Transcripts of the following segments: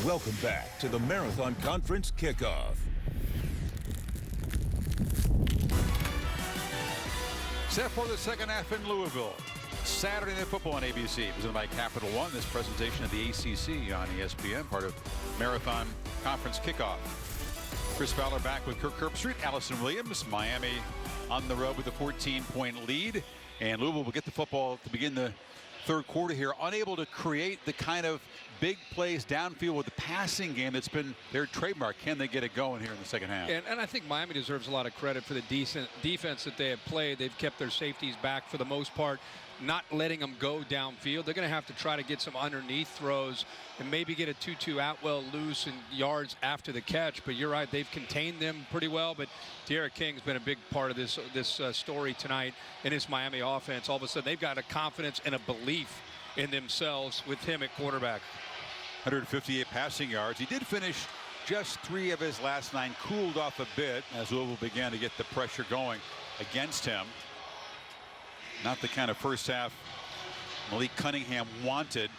Welcome back to the Marathon Conference Kickoff. Set for the second half in Louisville. Saturday Night Football on ABC. Presented by Capital One. This presentation of the ACC on ESPN, part of Marathon Conference Kickoff. Chris Fowler back with Kirk Herbstreit, Allison Williams. Miami on the road with a 14-point lead. And Louisville will get the football to begin the third quarter here, unable to create the kind of big plays downfield with the passing game that's been their trademark. Can they get it going here in the second half? And I think Miami deserves a lot of credit for the decent defense that they have played. They've kept their safeties back for the most part, not letting them go downfield. They're going to have to try to get some underneath throws and maybe get a Tutu Atwell loose and yards after the catch. But you're right, they've contained them pretty well. But De'Ara King's been a big part of this story tonight in this Miami offense. All of a sudden, they've got a confidence and a belief in themselves with him at quarterback. 158 passing yards. He did finish just 3 of his last 9, cooled off a bit as Louisville began to get the pressure going against him. Not the kind of first half Malik Cunningham wanted.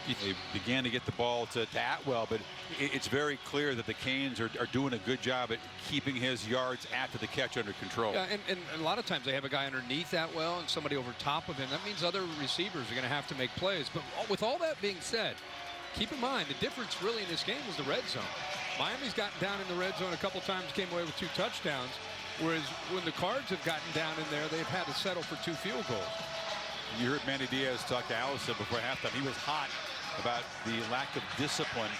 They began to get the ball to Atwell, but it's very clear that the Canes are doing a good job at keeping his yards after the catch under control. Yeah, and a lot of times they have a guy underneath Atwell and somebody over top of him. That means other receivers are going to have to make plays. But with all that being said, keep in mind the difference really in this game was the red zone. Miami's gotten down in the red zone a couple times, came away with 2 touchdowns. Whereas when the Cards have gotten down in there, they've had to settle for 2 field goals. You heard Manny Diaz talk to Allison before halftime. He was hot about the lack of discipline.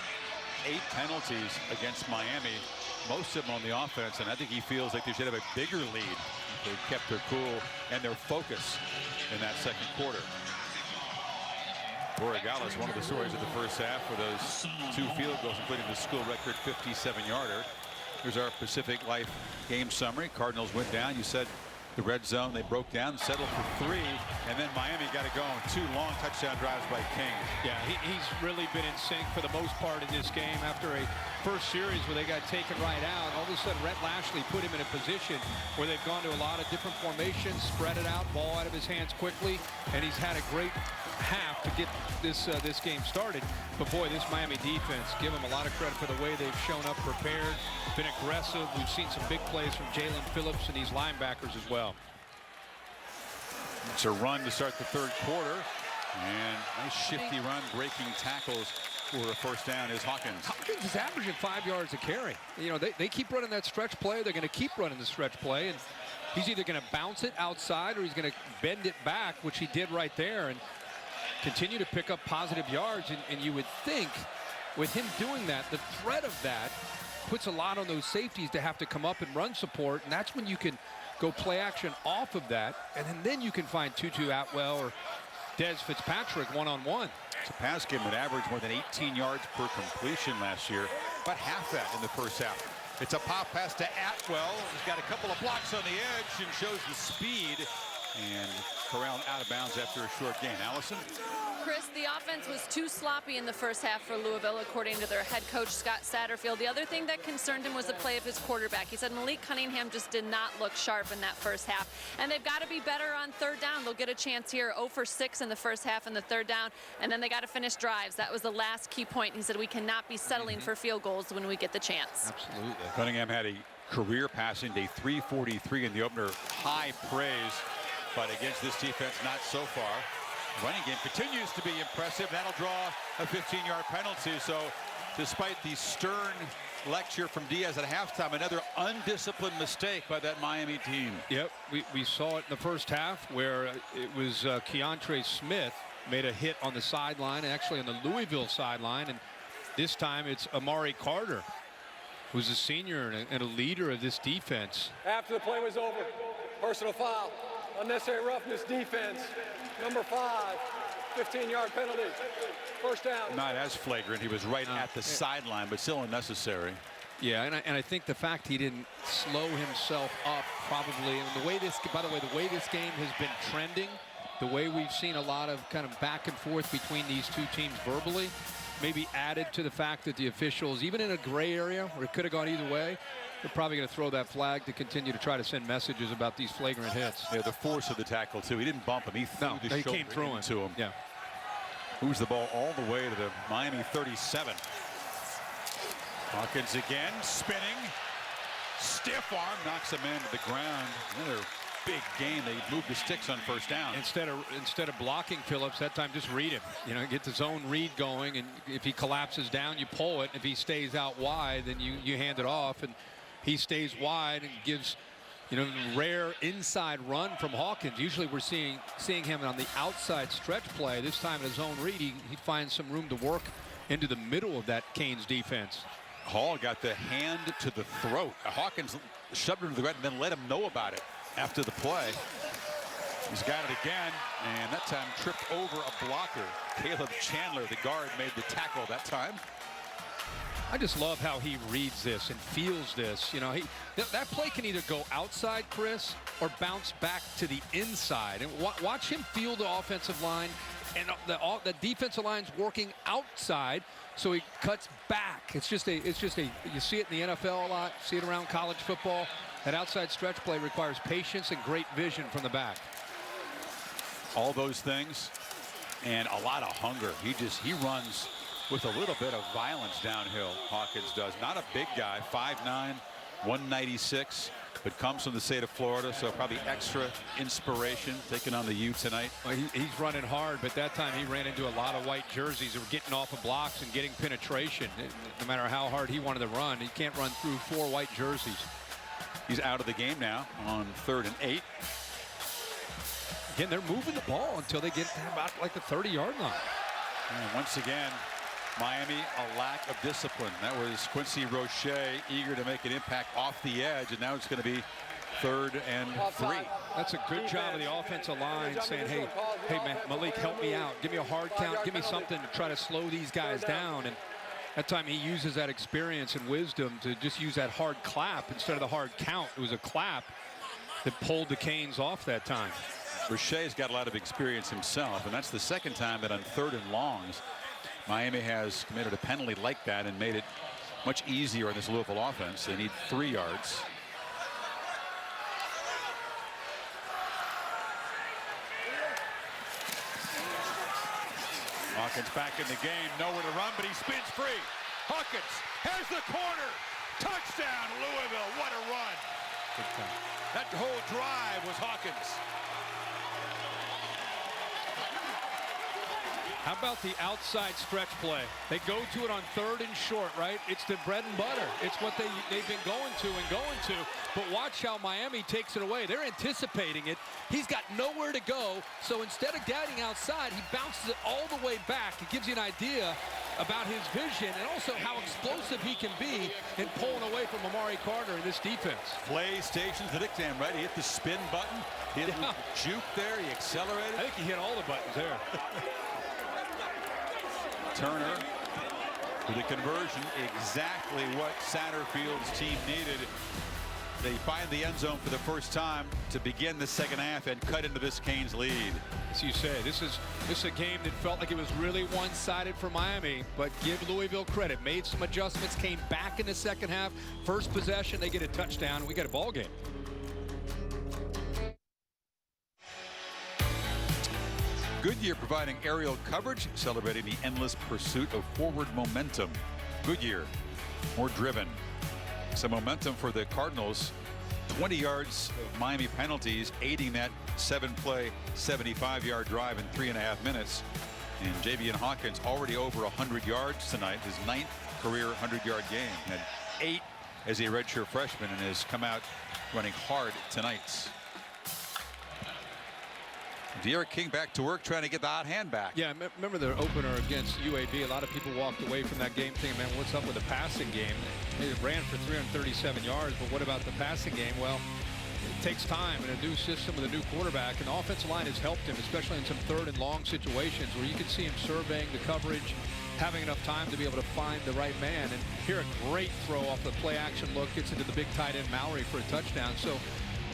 8 penalties against Miami, most of them on the offense, and I think he feels like they should have a bigger lead. They kept their cool and their focus in that second quarter. Borregales, one of the stories of the first half for those 2 field goals, including the school record 57-yarder. Here's our Pacific Life game summary. Cardinals went down. You said the red zone. They broke down, settled for 3, and then Miami got it going. 2 long touchdown drives by King. Yeah, he's really been in sync for the most part in this game. After a first series where they got taken right out, all of a sudden Rhett Lashley put him in a position where they've gone to a lot of different formations, spread it out, ball out of his hands quickly, and he's had a great half to get this game started. But boy, this Miami defense, give them a lot of credit for the way they've shown up prepared, been aggressive. We've seen some big plays from Jalen Phillips and these linebackers as well. It's a run to start the third quarter, and nice shifty run, breaking tackles for a first down is Hawkins. Hawkins is averaging 5 yards a carry. You know, they keep running that stretch play. They're going to keep running the stretch play, and he's either going to bounce it outside or he's going to bend it back, which he did right there, and continue to pick up positive yards. And you would think with him doing that, the threat of that puts a lot on those safeties to have to come up and run support, and that's when you can go play action off of that, and then you can find Tutu Atwell or Dez Fitzpatrick one-on-one. It's a pass game that averaged more than 18 yards per completion last year, about half that in the first half. It's a pop pass to Atwell. He's got a couple of blocks on the edge and shows the speed, and corralled out of bounds after a short gain. Allison? Chris, the offense was too sloppy in the first half for Louisville, according to their head coach, Scott Satterfield. The other thing that concerned him was the play of his quarterback. He said Malik Cunningham just did not look sharp in that first half. And they've got to be better on third down. They'll get a chance here, 0 for 6 in the first half and the third down. And then they got to finish drives. That was the last key point. He said we cannot be settling for field goals when we get the chance. Absolutely. Cunningham had a career passing day, 343 in the opener. High praise, but against this defense, not so far. Running game continues to be impressive. That'll draw a 15-yard penalty. So despite the stern lecture from Diaz at halftime, another undisciplined mistake by that Miami team. Yep, we saw it in the first half where it was Keontre Smith made a hit on the sideline, actually on the Louisville sideline, and this time it's Amari Carter, who's a senior and a leader of this defense. After the play was over, personal foul, unnecessary roughness defense, number 5, 15-yard penalty, first down. Not as flagrant. He was right at the sideline, but still unnecessary. Yeah, and I think the fact he didn't slow himself up probably, and the way this, by the way, the way this game has been trending, the way we've seen a lot of kind of back and forth between these two teams verbally, maybe added to the fact that the officials, even in a gray area where it could have gone either way, they're probably going to throw that flag to continue to try to send messages about these flagrant hits. Yeah, the force of the tackle, too. He didn't bump him. He threw the shoulder came through into him. Yeah. Moves the ball all the way to the Miami 37. Hawkins again, spinning. Stiff arm, knocks him into the ground. Another big gain. They moved the sticks on first down. Instead of blocking Phillips, that time just read him. You know, get the zone read going, and if he collapses down, you pull it. If he stays out wide, then you hand it off, and he stays wide and gives, you know, rare inside run from Hawkins. Usually we're seeing him on the outside stretch play. This time in his zone read, he finds some room to work into the middle of that Canes defense. Hall got the hand to the throat. Hawkins shoved him to the ground and then let him know about it after the play. He's got it again, and that time tripped over a blocker. Caleb Chandler, the guard, made the tackle that time. I just love how he reads this and feels this. You know, that play can either go outside, Chris, or bounce back to the inside. And watch him feel the offensive line, and the defensive line's working outside, so he cuts back. It's just a you see it in the NFL a lot, see it around college football. That outside stretch play requires patience and great vision from the back. All those things and a lot of hunger. He runs with a little bit of violence downhill. Hawkins does. Not a big guy, 5'9", 196, but comes from the state of Florida, so probably extra inspiration taking on the U tonight. Well, he's running hard, but that time he ran into a lot of white jerseys that were getting off of blocks and getting penetration. No matter how hard he wanted to run, he can't run through 4 white jerseys. He's out of the game now on 3rd and 8. Again, they're moving the ball until they get to about like the 30-yard line. And once again, Miami, a lack of discipline. That was Quincy Roche eager to make an impact off the edge, and now it's going to be 3rd and 3. That's a good job of the offensive line saying, hey, man, Malik, help me out. Give me a hard count. Give me something to try to slow these guys down. And that time he uses that experience and wisdom to just use that hard clap instead of the hard count. It was a clap that pulled the Canes off that time. Roche's got a lot of experience himself, and that's the second time that on 3rd and longs, Miami has committed a penalty like that and made it much easier on this Louisville offense. They need 3 yards. Hawkins back in the game, nowhere to run, but he spins free. Hawkins has the corner. Touchdown, Louisville. What a run. That whole drive was Hawkins. How about the outside stretch play? They go to it on 3rd and short, right? It's the bread and butter. It's what they've been going to. But watch how Miami takes it away. They're anticipating it. He's got nowhere to go. So instead of guiding outside, he bounces it all the way back. It gives you an idea about his vision and also how explosive he can be in pulling away from Amari Carter in this defense. Play stations the dictam, right? He hit the spin button. He hit the juke there. He accelerated. I think he hit all the buttons there. Turner with a conversion, exactly what Satterfield's team needed. They find the end zone for the first time to begin the second half and cut into this Canes lead. As you say, this is a game that felt like it was really one-sided for Miami, but give Louisville credit. Made some adjustments, came back in the second half. First possession, they get a touchdown, and we got a ball game. Goodyear providing aerial coverage, celebrating the endless pursuit of forward momentum. Goodyear, more driven. Some momentum for the Cardinals. 20 yards of Miami penalties, aiding that 7-play, 75-yard drive in 3.5 minutes. And Javian Hawkins already over 100 yards tonight, his 9th career 100-yard game. Had 8 as a redshirt freshman and has come out running hard tonight. De'Aaron King back to work trying to get the hot hand back. Yeah, remember the opener against UAB. A lot of people walked away from that game thinking, man, what's up with the passing game? They ran for 337 yards, but what about the passing game? Well, it takes time in a new system with a new quarterback, and the offensive line has helped him, especially in some 3rd and long situations where you can see him surveying the coverage, having enough time to be able to find the right man. And here a great throw off the play action look, gets into the big tight end Mowry for a touchdown. So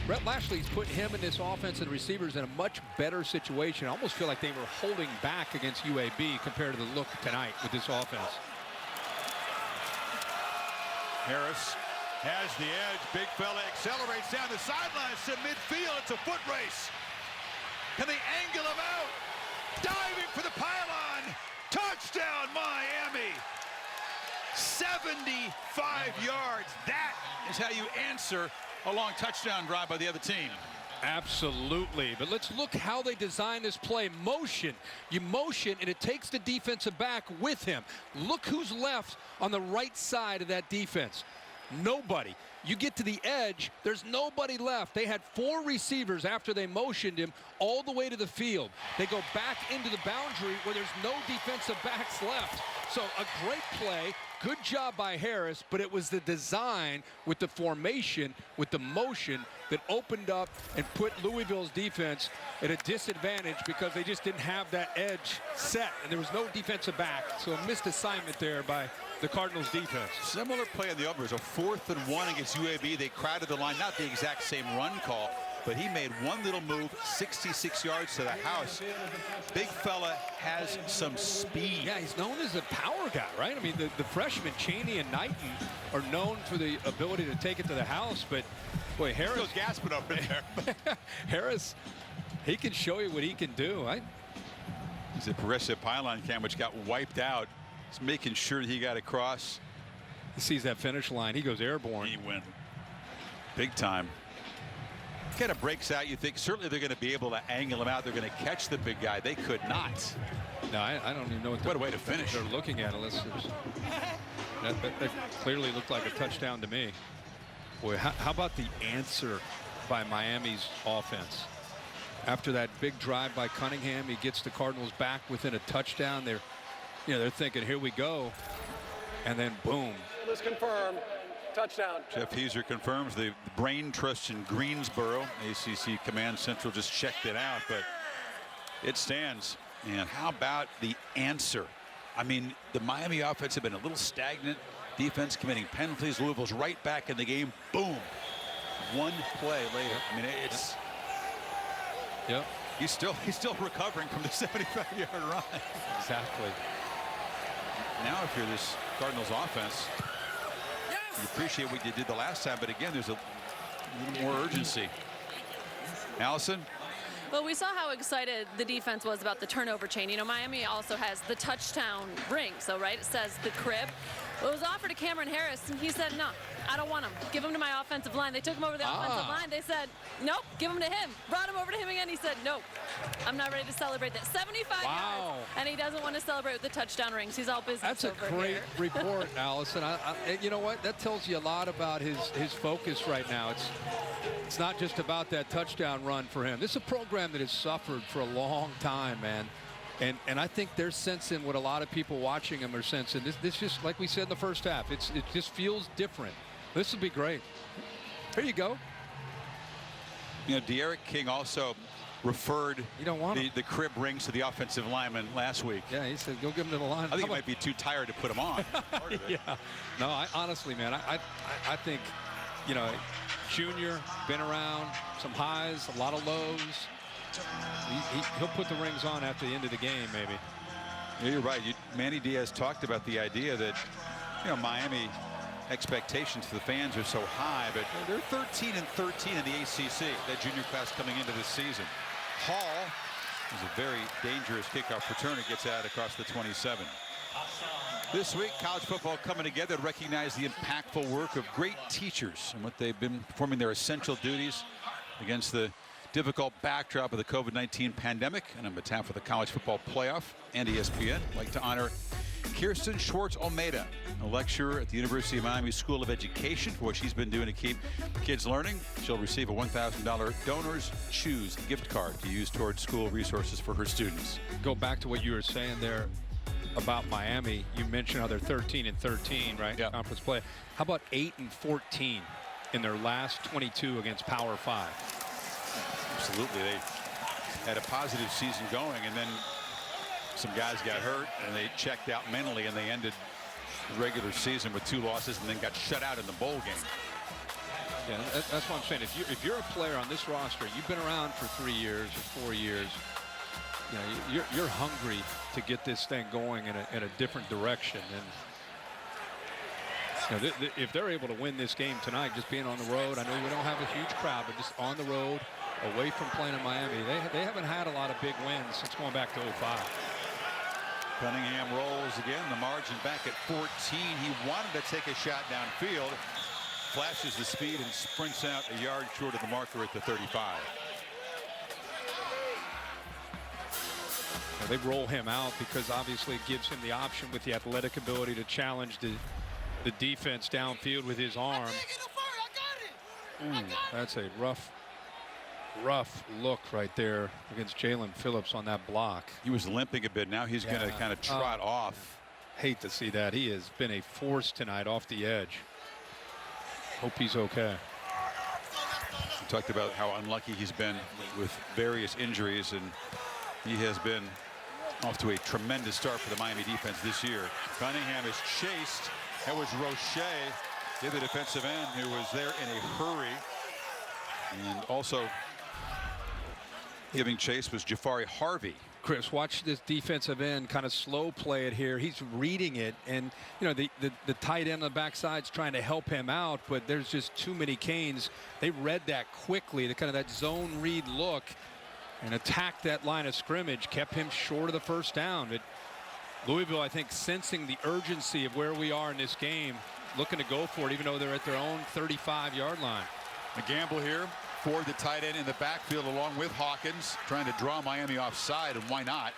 Brett Lashley's put him and this offense and receivers in a much better situation. I almost feel like they were holding back against UAB compared to the look tonight with this offense. Harris has the edge. Big fella accelerates down the sidelines to midfield. It's a foot race. Can they angle him out? Diving for the pylon. Touchdown, Miami. 75 yards. That is how you answer a long touchdown drive by the other team. Absolutely. But let's look how they design this play. Motion. You motion, and it takes the defensive back with him. Look who's left on the right side of that defense. Nobody. You get to the edge, there's nobody left. They had 4 receivers after they motioned him all the way to the field. They go back into the boundary where there's no defensive backs left. So a great play, good job by Harris, but it was the design with the formation, with the motion that opened up and put Louisville's defense at a disadvantage because they just didn't have that edge set, and there was no defensive back. So a missed assignment there by the Cardinals defense. Similar play on the over. It was a 4th and 1 against UAB. They crowded the line, not the exact same run call, but he made one little move, 66 yards to the house. Big fella has some speed. Yeah, he's known as a power guy, right? I mean, the freshmen, Chaney and Knighton, are known for the ability to take it to the house, but boy, Harris. Still gasping up in there. Harris, he can show you what he can do. He's a progressive pylon cam, which got wiped out. He's making sure he got across. He sees that finish line. He goes airborne. He went big time. Kind of breaks out. You think certainly they're going to be able to angle him out. They're going to catch the big guy. They could not. No, I don't even know what a way to finish. They're looking at it. That clearly looked like a touchdown to me. Boy, how about the answer by Miami's offense? After that big drive by Cunningham, he gets the Cardinals back within a touchdown. They're thinking, here we go, and then boom. It is confirmed. Touchdown. Jeff Heiser confirms the brain trust in Greensboro. ACC Command Central just checked it out, but it stands. And how about the answer? I mean, the Miami offense have been a little stagnant. Defense committing penalties. Louisville's right back in the game. Boom. One play later. I mean, it's. Yep. He's still recovering from the 75-yard run. Exactly. Now, if you're this Cardinals offense, you appreciate what you did the last time, but again, there's a little more urgency. Allison? Well, we saw how excited the defense was about the turnover chain. You know, Miami also has the touchdown ring, so right, it says the crib. Well, it was offered to Cameron Harris, and he said, no, I don't want him. Give him to my offensive line. They took him over to the offensive line. They said, nope, give him to him. Brought him over to him again. He said, nope, I'm not ready to celebrate that. 75 yards, and he doesn't want to celebrate with the touchdown rings. He's all business. That's a great report, Allison. You know what? That tells you a lot about his focus right now. It's not just about that touchdown run for him. This is a program that has suffered for a long time, man. And I think they're sensing what a lot of people watching him are sensing. This just, like we said in the first half, it just feels different. This will be great. Here you go. You know, De'Aaron King also referred the crib rings to the offensive lineman last week. Yeah, he said, go give him to the line. I think he might be too tired to put him on. Yeah. No, honestly, man, I think, you know, Junior, been around, some highs, a lot of lows. He'll put the rings on after the end of the game, maybe. Yeah, you're right. Manny Diaz talked about the idea that, you know, Miami expectations for the fans are so high, but they're 13-13 in the ACC, that junior class coming into this season. Hall is a very dangerous kickoff returner, gets out across the 27. This week, college football coming together to recognize the impactful work of great teachers and what they've been performing their essential duties against the difficult backdrop of the COVID-19 pandemic. And on behalf of the College Football Playoff and ESPN, I'd like to honor Kirsten Schwartz Almeida, a lecturer at the University of Miami School of Education, for what she's been doing to keep kids learning. She'll receive a $1,000 Donors Choose gift card to use towards school resources for her students. Go back to what you were saying there about Miami. You mentioned how they're 13-13, right? Yeah. Conference play. How about 8-14 in their last 22 against Power 5? Absolutely. They had a positive season going, and then some guys got hurt, and they checked out mentally, and they ended the regular season with 2 losses and then got shut out in the bowl game. Yeah, that's what I'm saying. If you're a player on this roster, you've been around for 3 years or 4 years, you know, you're hungry to get this thing going in a different direction. And you know, if they're able to win this game tonight, just being on the road, I know we don't have a huge crowd, but just on the road, away from playing in Miami, they haven't had a lot of big wins since going back to 05. Cunningham rolls again. The margin back at 14. He wanted to take a shot downfield. Flashes the speed and sprints out a yard short of the marker at the 35. Well, they roll him out because obviously it gives him the option with the athletic ability to challenge the defense downfield with his arm. That's a rough look right there against Jalen Phillips on that block. He was limping a bit. Now he's going to kind of trot off. Hate to see that. He has been a force tonight off the edge. Hope he's okay. We talked about how unlucky he's been with various injuries, and he has been off to a tremendous start for the Miami defense this year. Cunningham is chased. That was Roche, the other defensive end, who was there in a hurry. And also giving chase was Jafari Harvey. Chris, watch this defensive end kind of slow play it here. He's reading it, and you know the tight end on the backside's trying to help him out, but there's just too many Canes. They read that quickly, the kind of that zone read look, and attacked that line of scrimmage, kept him short of the first down. But Louisville, I think, sensing the urgency of where we are in this game, looking to go for it, even though they're at their own 35-yard line. A gamble here for the tight end in the backfield along with Hawkins, trying to draw Miami offside, and why not?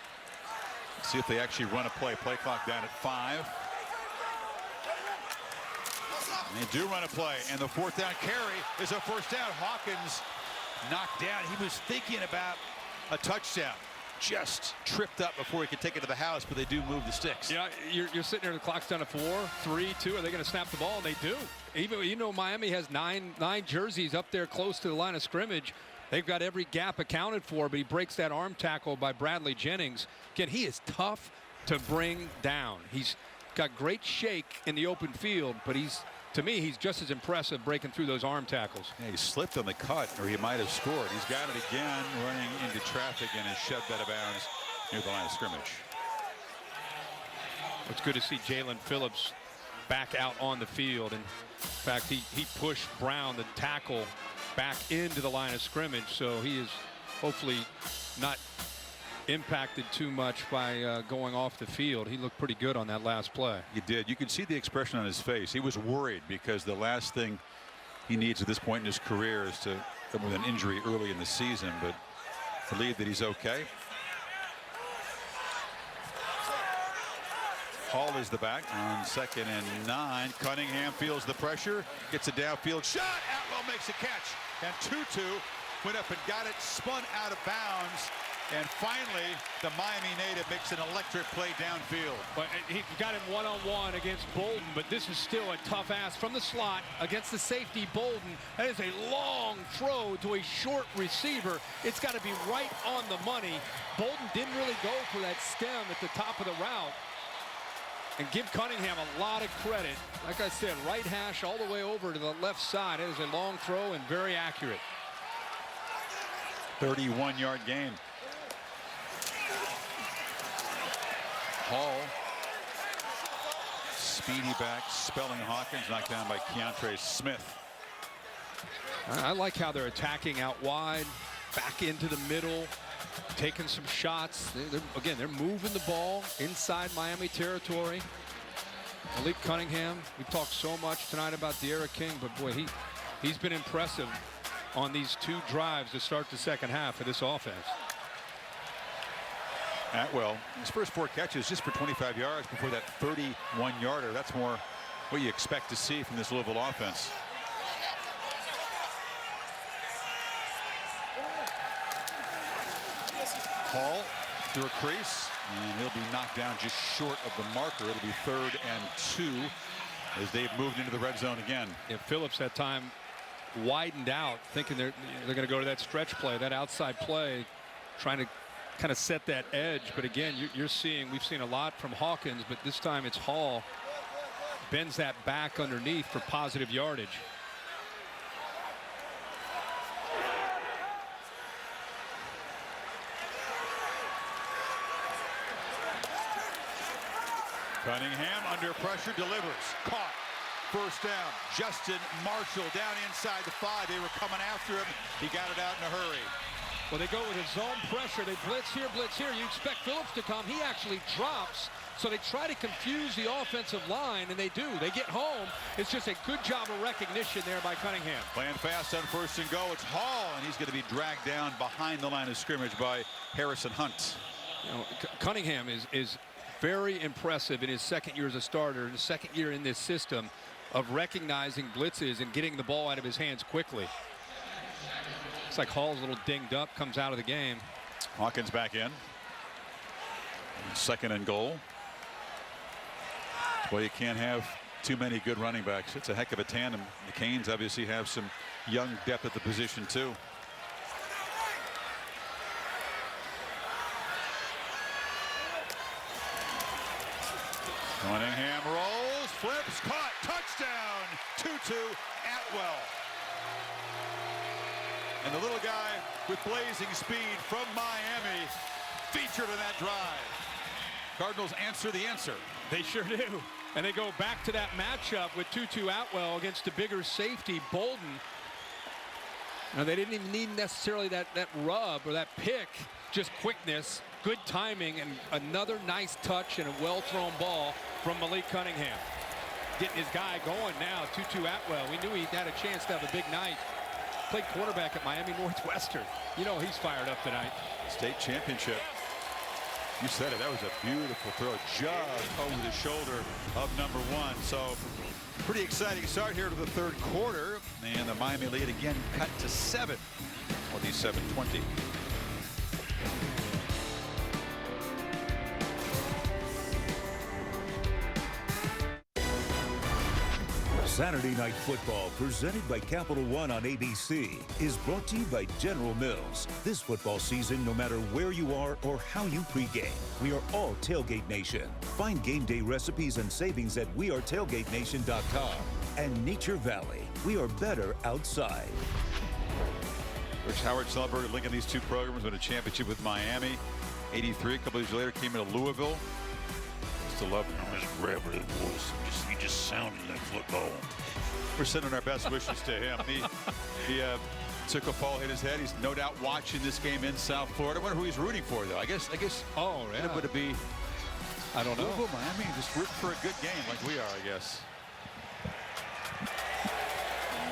See if they actually run a play. Play clock down at 5. And they do run a play, and the fourth down carry is a first down. Hawkins knocked down. He was thinking about a touchdown. Just tripped up before he could take it to the house, but they do move the sticks. Yeah, you're sitting there, the clock's down to 4, 3, 2. Are they going to snap the ball? And they do. Even, you know, Miami has nine jerseys up there close to the line of scrimmage. They've got every gap accounted for, but he breaks that arm tackle by Bradley Jennings. Again, he is tough to bring down. He's got great shake in the open field, but to me, he's just as impressive breaking through those arm tackles. Yeah, he slipped on the cut, or he might have scored. He's got it again, running into traffic and is shoved out of bounds near the line of scrimmage. It's good to see Jalen Phillips back out on the field. And in fact, he pushed Brown, the tackle, back into the line of scrimmage. So he is hopefully not impacted too much by going off the field. He looked pretty good on that last play. He did. You could see the expression on his face. He was worried because the last thing he needs at this point in his career is to come with an injury early in the season, but believe that he's okay. Hall is the back on 2nd and 9. Cunningham feels the pressure, gets a downfield shot. Atwell makes a catch, and Tutu went up and got it, spun out of bounds. And finally, the Miami native makes an electric play downfield. But he got him one-on-one against Bolden, but this is still a tough ass from the slot against the safety, Bolden. That is a long throw to a short receiver. It's got to be right on the money. Bolden didn't really go for that stem at the top of the route. And give Cunningham a lot of credit. Like I said, right hash all the way over to the left side. It is a long throw and very accurate. 31-yard gain. Hall, speedy back, spelling Hawkins, knocked down by Keontre Smith. I like how they're attacking out wide, back into the middle, taking some shots. Again, they're moving the ball inside Miami territory. Malik Cunningham, we talked so much tonight about De'Ara King, but boy, he's been impressive on these 2 drives to start the second half of this offense. Atwell, his first 4 catches just for 25 yards before that 31-yarder. That's more what you expect to see from this Louisville offense. Hall through a crease, and he'll be knocked down just short of the marker. It'll be 3rd and 2 as they've moved into the red zone again. Yeah, Phillips that time widened out, thinking they're going to go to that stretch play, that outside play, trying to kind of set that edge. But again, we've seen a lot from Hawkins, but this time it's Hall. Bends that back underneath for positive yardage. Cunningham under pressure delivers. Caught. First down. Justin Marshall down inside the 5. They were coming after him. He got it out in a hurry. Well, they go with a zone pressure. They blitz here, blitz here. You expect Phillips to come. He actually drops. So they try to confuse the offensive line, and they do. They get home. It's just a good job of recognition there by Cunningham. Playing fast on 1st and go. It's Hall, and he's going to be dragged down behind the line of scrimmage by Harrison Hunt. You know, Cunningham is very impressive in his 2nd year as a starter, his 2nd year in this system of recognizing blitzes and getting the ball out of his hands quickly. Looks like Hall's a little dinged up, comes out of the game. Hawkins back in. 2nd and goal. Well, you can't have too many good running backs. It's a heck of a tandem. The Canes obviously have some young depth at the position too. Cunningham rolls, flips, caught, touchdown, Tutu Atwell. And the little guy with blazing speed from Miami featured in that drive. Cardinals answer the answer. They sure do. And they go back to that matchup with Tutu Atwell against a bigger safety, Bolden. Now, they didn't even need necessarily that rub or that pick, just quickness, good timing, and another nice touch and a well-thrown ball from Malik Cunningham. Getting his guy going now, Tutu Atwell. We knew he had a chance to have a big night. Played quarterback at Miami Northwestern. You know he's fired up tonight. State championship. You said it. That was a beautiful throw just over the shoulder of number 1. So pretty exciting start here to the 3rd quarter. And the Miami lead again cut to 7. 27-20. Saturday Night Football, presented by Capital One on ABC, is brought to you by General Mills. This football season, no matter where you are or how you pregame, we are all Tailgate Nation. Find game day recipes and savings at wearetailgatenation.com. And Nature Valley, we are better outside. Rich Howard celebrated linking these two programs with a championship with Miami. 83, a couple of years later, came into Louisville. Still love him. His gravelly voice. He just sounded like football. We're sending our best wishes to him. He took a fall, hit his head. He's no doubt watching this game in South Florida. I wonder who he's rooting for, though. I guess. Oh, yeah. Would it be? I don't know. Louisville, Miami, just rooting for a good game like we are, I guess.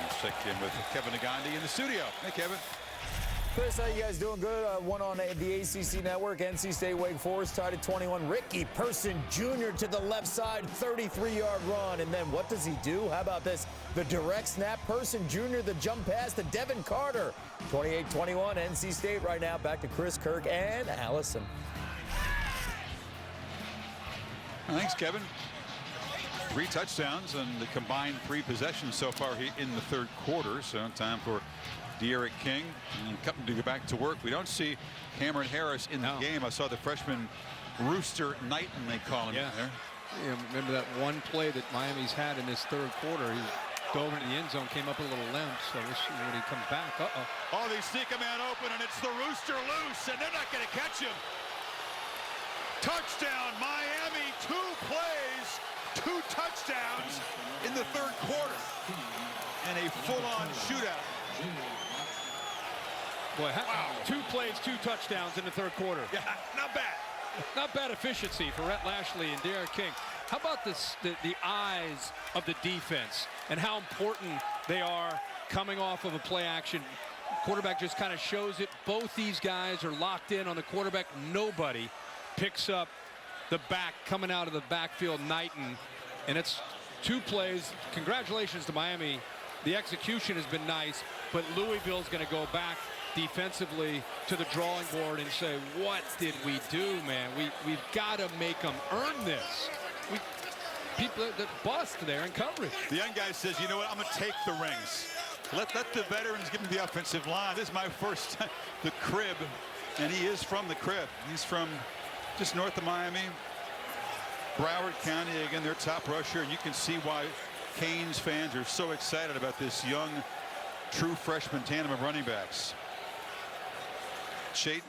Let's check in with Kevin Nagandi in the studio. Hey, Kevin. Chris, how you guys doing? Good. One on the ACC Network. NC State Wake Forest tied at 21. Ricky Person Jr. to the left side, 33-yard run. And then what does he do? How about this? The direct snap. Person Jr. the jump pass to Devin Carter. 28-21. NC State right now. Back to Chris, Kirk, and Allison. Thanks, Kevin. 3 touchdowns and the combined 3 possessions so far in the 3rd quarter. So time for De'Aaron King and Cutton to go back to work. We don't see Cameron Harris in the game. I saw the freshman Rooster Knighton, they call him there. Yeah, remember that one play that Miami's had in this 3rd quarter? He dove into the end zone, came up a little limp. So when he comes back, Oh, they sneak a man open, and it's the Rooster loose, and they're not going to catch him. Touchdown, Miami. 2 plays, 2 touchdowns in the 3rd quarter, and a full-on shootout. Boy, wow. 2 plays, 2 touchdowns in the 3rd quarter. Yeah, not bad. Not bad efficiency for Rhett Lashley and De'Aaron King. How about this, the eyes of the defense and how important they are coming off of a play action? Quarterback just kind of shows it. Both these guys are locked in on the quarterback. Nobody picks up the back coming out of the backfield, Knighton. And it's 2 plays. Congratulations to Miami. The execution has been nice, but Louisville's going to go back defensively to the drawing board and say, what did we do, man? We've got to make them earn this. People that bust there in coverage. The young guy says, you know what, I'm going to take the rings. Let the veterans give me the offensive line. This is my first time, the crib, and he is from the crib. He's from just north of Miami, Broward County, again, their top rusher, and you can see why Canes fans are so excited about this young, true freshman tandem of running backs. Chayton,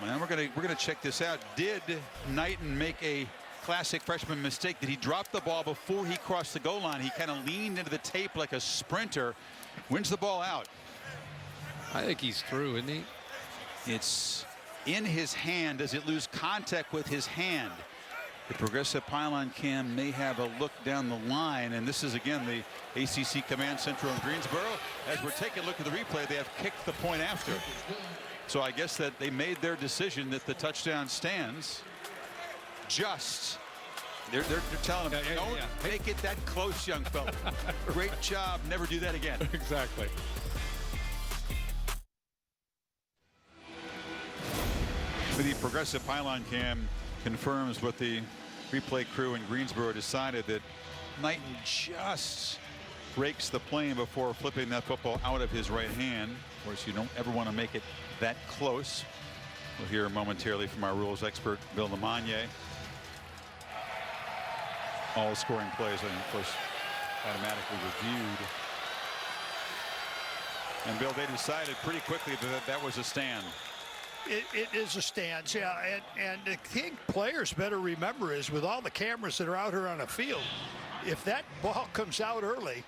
man, we're gonna check this out. Did Knighton make a classic freshman mistake? Did he drop the ball before he crossed the goal line? He kind of leaned into the tape like a sprinter. Wins the ball out. I think he's through, isn't he? It's in his hand. Does it lose contact with his hand? The progressive pylon cam may have a look down the line, and this is again the ACC Command Center in Greensboro. As we're taking a look at the replay, they have kicked the point after. So I guess that they made their decision that the touchdown stands. Just they're telling him, don't make it that close, young fella. Great job. Never do that again. Exactly. The progressive pylon cam confirms what the replay crew in Greensboro decided, that Knighton just breaks the plane before flipping that football out of his right hand. Of course, you don't ever want to make it that close. We'll hear momentarily from our rules expert, Bill Lamagne. All scoring plays are, of course, automatically reviewed. And Bill, they decided pretty quickly that that was a stand. It is a stance, yeah, and the thing players better remember is, with all the cameras that are out here on the field, if that ball comes out early,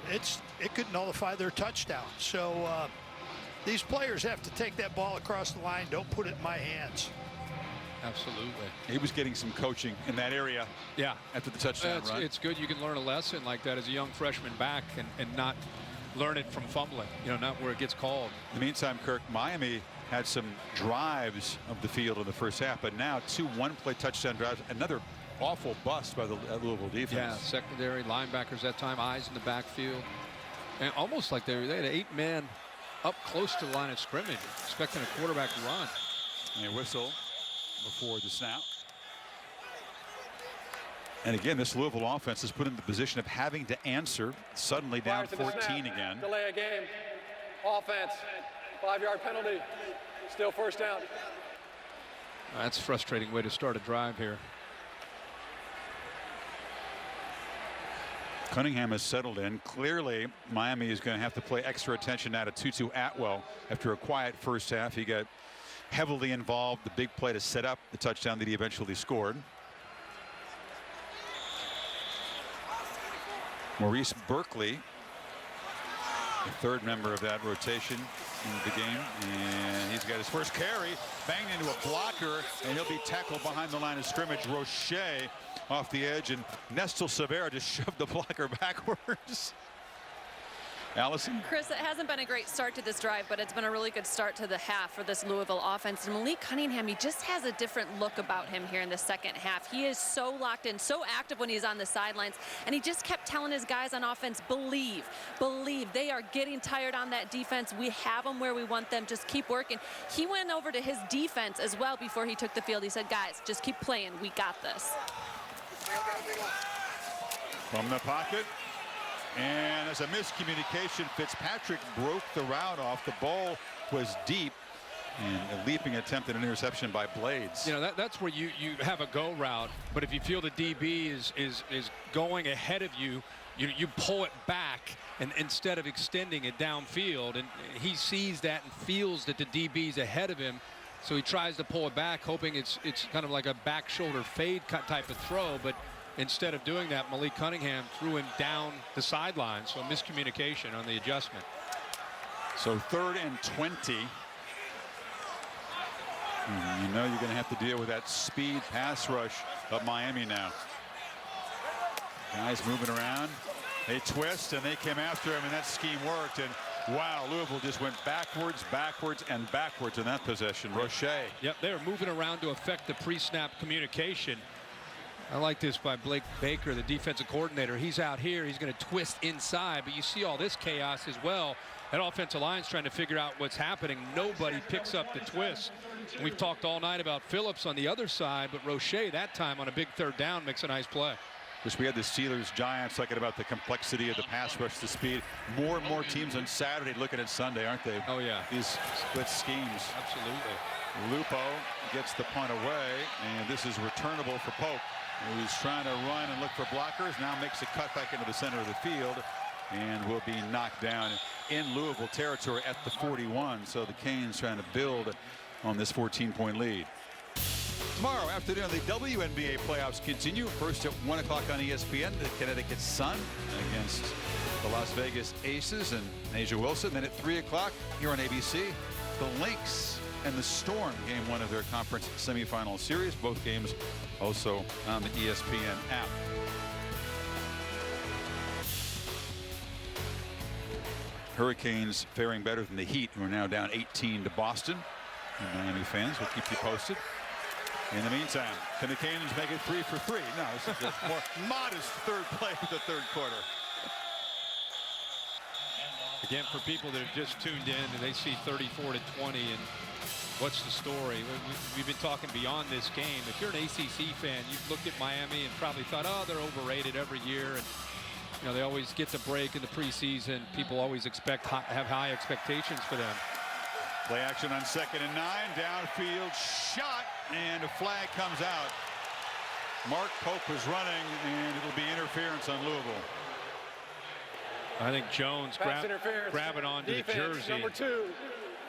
it could nullify their touchdown. So these players have to take that ball across the line. Don't put it in my hands. Absolutely. He was getting some coaching in that area. Yeah, after the touchdown run. It's good you can learn a lesson like that as a young freshman back and not learn it from fumbling, not where it gets called. In the meantime, Kirk, Miami had some drives of the field in the first half, but now 2 one-play touchdown drives. Another awful bust by the Louisville defense. Yeah, secondary linebackers that time, eyes in the backfield, and almost like they had 8 men up close to the line of scrimmage, expecting a quarterback run. And a whistle before the snap. And again, this Louisville offense is put in the position of having to answer, suddenly down 14 again. Delay a game. Offense. 5-yard penalty. Still first down. That's a frustrating way to start a drive here. Cunningham has settled in. Clearly, Miami is going to have to play extra attention now to Tutu Atwell. After a quiet first half, he got heavily involved. The big play to set up the touchdown that he eventually scored. Maurice Berkeley, the third member of that rotation in the game, and he's got his first carry, banged into a blocker, and he'll be tackled behind the line of scrimmage. Roche off the edge, and Nestor Severa just shoved the blocker backwards. Allison? Chris, it hasn't been a great start to this drive, but it's been a really good start to the half for this Louisville offense. And Malik Cunningham, he just has a different look about him here in the second half. He is so locked in, so active when he's on the sidelines, and he just kept telling his guys on offense, believe. They are getting tired on that defense. We have them where we want them. Just keep working. He went over to his defense as well before he took the field. He said, guys, just keep playing. We got this. From the pocket. And as a miscommunication, Fitzpatrick broke the route off. The ball was deep, and a leaping attempt at an interception by Blades. That's where you have a go route, but if you feel the DB is going ahead of you, you pull it back, and instead of extending it downfield, and he sees that and feels that the DB's ahead of him, so he tries to pull it back, hoping it's kind of like a back shoulder fade type of throw, but instead of doing that, Malik Cunningham threw him down the sideline, so miscommunication on the adjustment. So 3rd and 20. You know you're going to have to deal with that speed pass rush of Miami now. Guys moving around. They twist, and they came after him, and that scheme worked. And wow, Louisville just went backwards in that possession. Roche. Yep, they were moving around to affect the pre-snap communication. I like this by Blake Baker, the defensive coordinator. He's out here. He's going to twist inside, but you see all this chaos as well. That offensive line's trying to figure out what's happening. Nobody picks up the twist. And we've talked all night about Phillips on the other side, but Roche that time on a big 3rd down makes a nice play. Wish we had the Steelers-Giants talking about the complexity of the pass rush, the speed. More and more teams on Saturday looking at Sunday, aren't they? Oh, yeah. These split schemes. Absolutely. Lupo gets the punt away, and this is returnable for Pope, who's trying to run and look for blockers. Now makes a cut back into the center of the field and will be knocked down in Louisville territory at the 41. So the Canes trying to build on this 14-point lead. Tomorrow afternoon, the WNBA playoffs continue. First at 1 o'clock on ESPN, the Connecticut Sun against the Las Vegas Aces and Asia Wilson. Then at 3 o'clock here on ABC, the Lynx and the Storm, game 1 of their conference semifinal series. Both games also on the ESPN app. Hurricanes faring better than the Heat, who are now down 18 to Boston. And Miami fans will keep you posted. In the meantime, can the Cannons make it 3 for 3? No, this is a more modest third play of the third quarter. Again, for people that have just tuned in and they see 34 to 20 and what's the story? We've been talking beyond this game. If you're an ACC fan, you've looked at Miami and probably thought, oh, they're overrated every year. And you know, they always get the break in the preseason. People always have high expectations for them. Play action on 2nd and 9. Downfield shot, and a flag comes out. Mark Pope is running, and it'll be interference on Louisville. I think Jones grabbing onto the jersey. Number 2,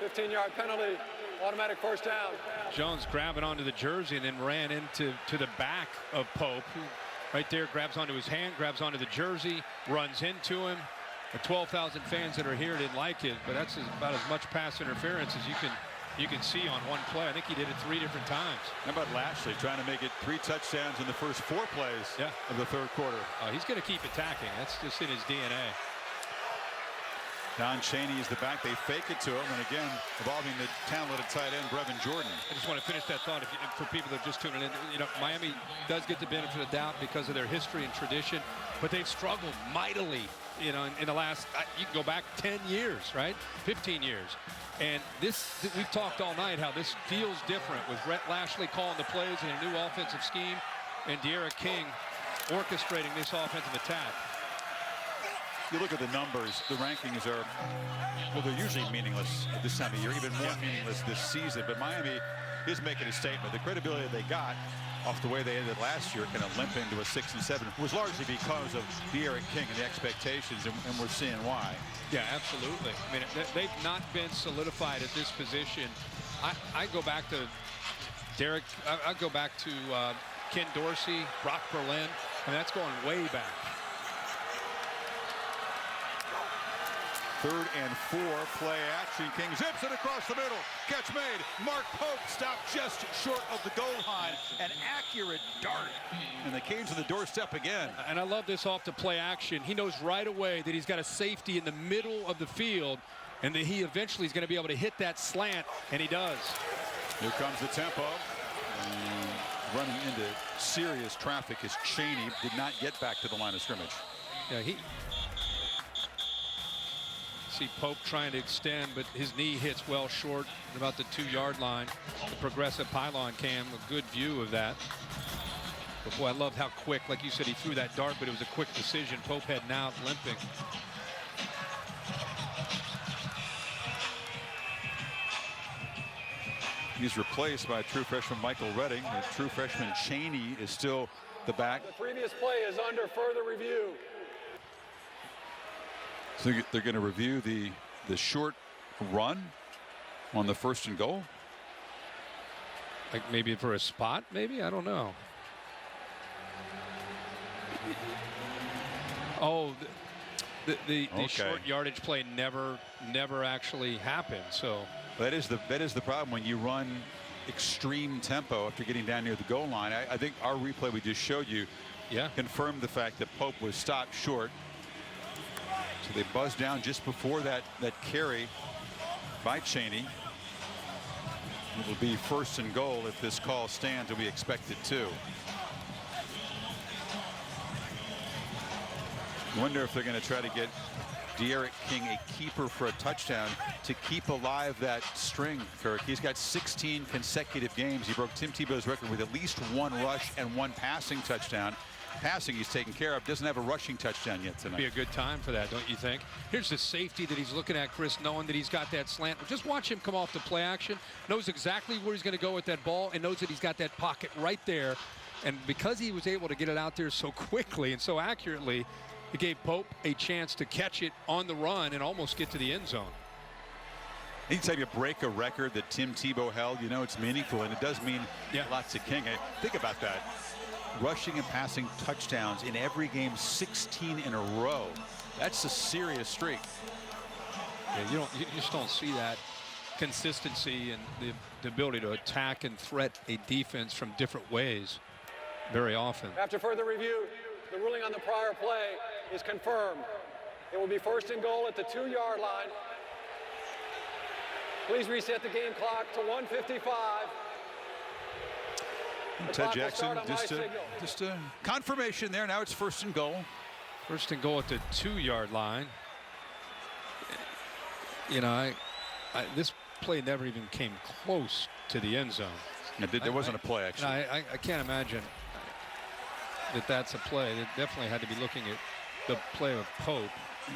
15-yard penalty, automatic first down. Jones grabbing onto the jersey and then ran into the back of Pope. Right there, grabs onto his hand, grabs onto the jersey, runs into him. The 12,000 fans that are here didn't like it, but that's about as much pass interference as you can see on one play. I think he did it 3 different times. How about Lashley trying to make it 3 touchdowns in the first 4 plays of the third quarter? He's going to keep attacking. That's just in his DNA. Don Chaney is the back. They fake it to him, and again, involving the talented tight end, Brevin Jordan. I just want to finish that thought for people that are just tuning in. You know, Miami does get the benefit of the doubt because of their history and tradition, but they've struggled mightily, you know, in the last, you can go back 10 years, right? 15 years. And we've talked all night how this feels different with Rhett Lashley calling the plays in a new offensive scheme and De'Aaron King orchestrating this offensive attack. You look at the numbers, the rankings are, well, they're usually meaningless at this time of year, even more meaningless this season. But Miami is making a statement. The credibility they got off the way they ended last year, kind of limp into a 6 and 7, was largely because of De'Aaron King and the expectations, and we're seeing why. Yeah, absolutely. I mean, they've not been solidified at this position. I go back to Derek. I go back to Ken Dorsey, Brock Berlin. I mean, that's going way back. 3rd and 4, play action. King zips it across the middle. Catch made. Mark Pope stopped just short of the goal line. An accurate dart. And the Canes on the doorstep again. And I love this off the play action. He knows right away that he's got a safety in the middle of the field, and that he eventually is going to be able to hit that slant, and he does. Here comes the tempo. Running into serious traffic as Chaney did not get back to the line of scrimmage. Yeah, see Pope trying to extend, but his knee hits well short about the 2-yard line. The progressive pylon cam, a good view of that. But boy, I loved how quick, like you said, he threw that dart, but it was a quick decision. Pope heading out, limping. He's replaced by true freshman Michael Redding. The true freshman Chaney is still the back. The previous play is under further review. So they're going to review the short run on the 1st and goal. Like maybe for a spot, maybe, I don't know. Oh, the short yardage play never actually happened. So that is the problem when you run extreme tempo after getting down near the goal line. I think our replay we just showed you confirmed the fact that Pope was stopped short. So they buzzed down just before that carry by Chaney. It will be 1st and goal if this call stands, and we expect it to. I wonder if they're going to try to get De'Aaron King a keeper for a touchdown to keep alive that string, Kirk. He's got 16 consecutive games. He broke Tim Tebow's record with at least 1 rush and 1 passing touchdown. Passing he's taken care of. Doesn't have a rushing touchdown yet tonight. Be a good time for that, don't you think? Here's the safety that he's looking at, Chris, knowing that he's got that slant. Just watch him come off the play action. Knows exactly where he's going to go with that ball, and knows that he's got that pocket right there. And because he was able to get it out there so quickly and so accurately, it gave Pope a chance to catch it on the run and almost get to the end zone. Anytime you break a record that Tim Tebow held, you know it's meaningful, and it does mean lots to King. Think about that. Rushing and passing touchdowns in every game, 16 in a row. That's a serious streak. Yeah, you just don't see that consistency and the ability to attack and threat a defense from different ways very often. After further review, the ruling on the prior play is confirmed. It will be 1st and goal at the 2-yard line. Please reset the game clock to 1:55. Ted Jackson, just a confirmation there. Now it's 1st and goal. 1st and goal at the 2-yard line. You know, this play never even came close to the end zone. There wasn't a play, actually. I can't imagine that that's a play. They definitely had to be looking at the play of Pope.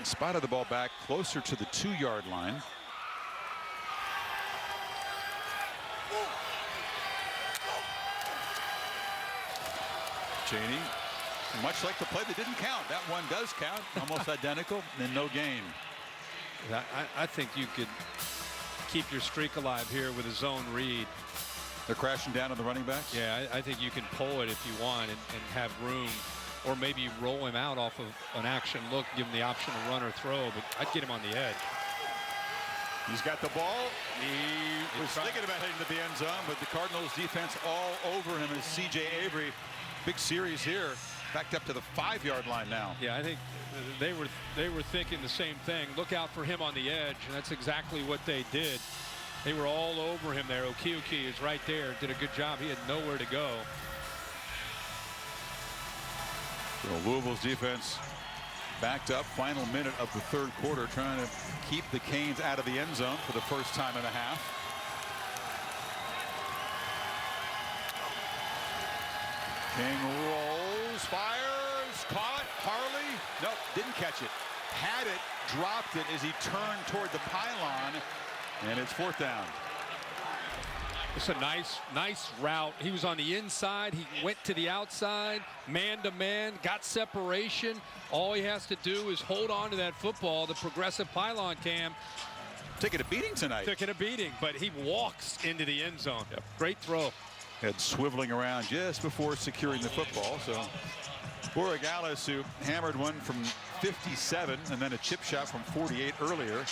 Spotted the ball back closer to the 2-yard line. Cheney, much like the play that didn't count. That one does count, almost identical, and no gain. I think you could keep your streak alive here with a zone read. They're crashing down on the running backs? Yeah, I think you can pull it if you want and have room, or maybe roll him out off of an action look, give him the option to run or throw, but I'd get him on the edge. He's got the ball. He was thinking about heading to the end zone, but the Cardinals defense all over him is C.J. Avery. Big series here, backed up to the 5-yard line now. Yeah, I think they were thinking the same thing. Look out for him on the edge, and that's exactly what they did. They were all over him there. Okioki is right there. Did a good job. He had nowhere to go. So Louisville's defense backed up. Final minute of the 3rd quarter, trying to keep the Canes out of the end zone for the first time in a half. King rolls, fires, caught. Harley, nope, didn't catch it. Had it, dropped it as he turned toward the pylon, and it's 4th down. It's a nice route. He was on the inside. He went to the outside, man-to-man, got separation. All he has to do is hold on to that football. The progressive pylon cam. Taking a beating tonight. Taking a beating, but he walks into the end zone. Yep. Great throw. Head swiveling around just before securing the football. So Borregales, who hammered one from 57 and then a chip shot from 48 earlier,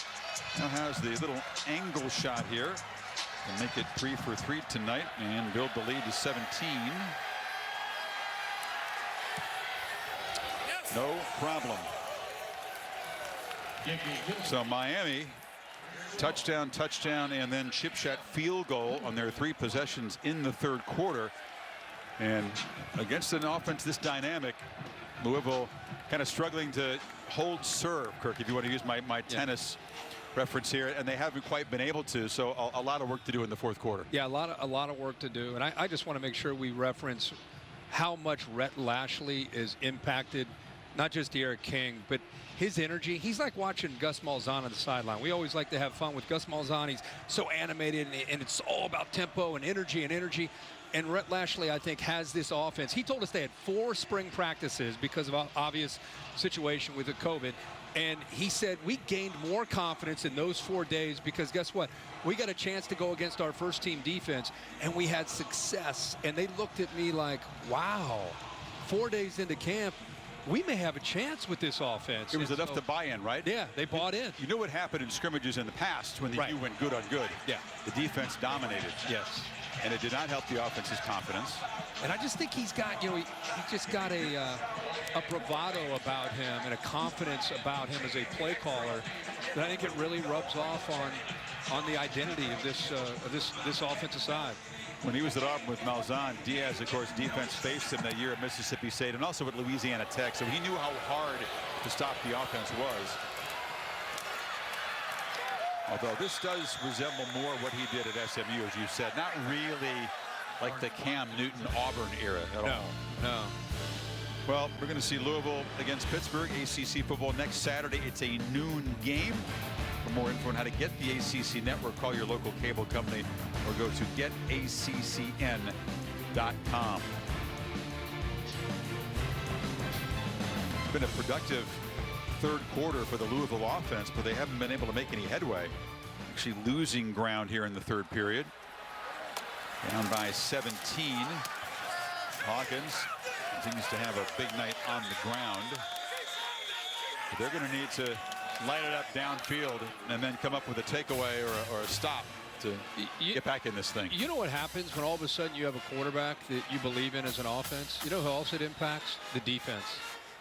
now has the little angle shot here to make it 3 for 3 tonight and build the lead to 17. No problem. So Miami, touchdown, and then chip shot field goal on their 3 possessions in the 3rd quarter. And against an offense this dynamic, Louisville kind of struggling to hold serve, Kirk, if you want to use my tennis reference here, and they haven't quite been able to. So a lot of work to do in the 4th quarter. Yeah, a lot of work to do. And I just want to make sure we reference how much Rhett Lashley is impacted, not just Eric King, but his energy. He's like watching Gus Malzahn on the sideline. We always like to have fun with Gus Malzahn. He's so animated, and it's all about tempo and energy. And Rhett Lashley, I think, has this offense. He told us they had 4 spring practices because of an obvious situation with the COVID. And he said we gained more confidence in those 4 days because guess what? We got a chance to go against our first-team defense, and we had success. And they looked at me like, wow, 4 days into camp, we may have a chance with this offense. It was enough to buy in, right? Yeah, they bought in. You know what happened in scrimmages in the past when you went good on good. Yeah. The defense dominated. Yes. And it did not help the offense's confidence. And I just think he's got, he just got a bravado about him and a confidence about him as a play caller that I think it really rubs off on the identity of this offensive side. When he was at Auburn with Malzahn, Diaz, of course, defense faced him that year at Mississippi State and also at Louisiana Tech, so he knew how hard to stop the offense was. Although this does resemble more what he did at SMU, as you said. Not really like the Cam Newton Auburn era at all. No. Well, we're going to see Louisville against Pittsburgh, ACC football next Saturday. It's a noon game. For more info on how to get the ACC network, call your local cable company or go to getaccn.com. It's been a productive 3rd quarter for the Louisville offense, but they haven't been able to make any headway. Actually losing ground here in the 3rd period. Down by 17. Hawkins continues to have a big night on the ground. But they're going to need to light it up downfield and then come up with a takeaway or a stop to get back in this thing. You know what happens when all of a sudden you have a quarterback that you believe in as an offense? You know who else it impacts? The defense.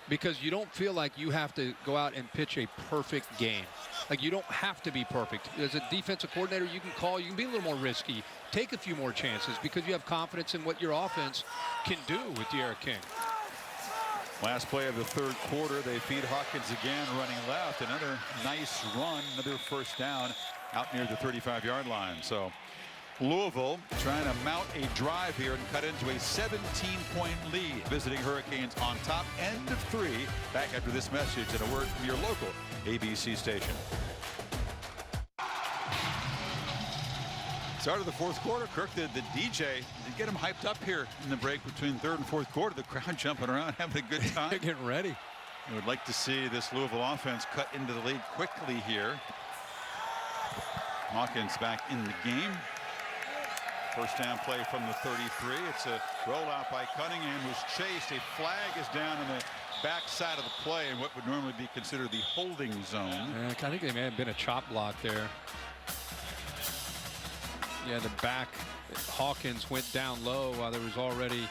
Because you don't feel like you have to go out and pitch a perfect game. Like, you don't have to be perfect. As a defensive coordinator, you can call, you can be a little more risky, take a few more chances because you have confidence in what your offense can do with D'Eriq King. Last play of the third quarter, they feed Hawkins again, running left. Another nice run, another first down out near the 35-yard line. So Louisville trying to mount a drive here and cut into a 17-point lead. Visiting Hurricanes on top, end of 3. Back after this message and a word from your local ABC station. Start of the fourth quarter. Kirk, the DJ, to get him hyped up here in the break between third and fourth quarter. The crowd jumping around, having a good time. They're getting ready. I would like to see this Louisville offense cut into the lead quickly here. Hawkins back in the game. First down play from the 33. It's a rollout by Cunningham, who's chased. A flag is down on the backside of the play in what would normally be considered the holding zone. I think they may have been a chop block there. Yeah, the back. Hawkins went down low while there was already,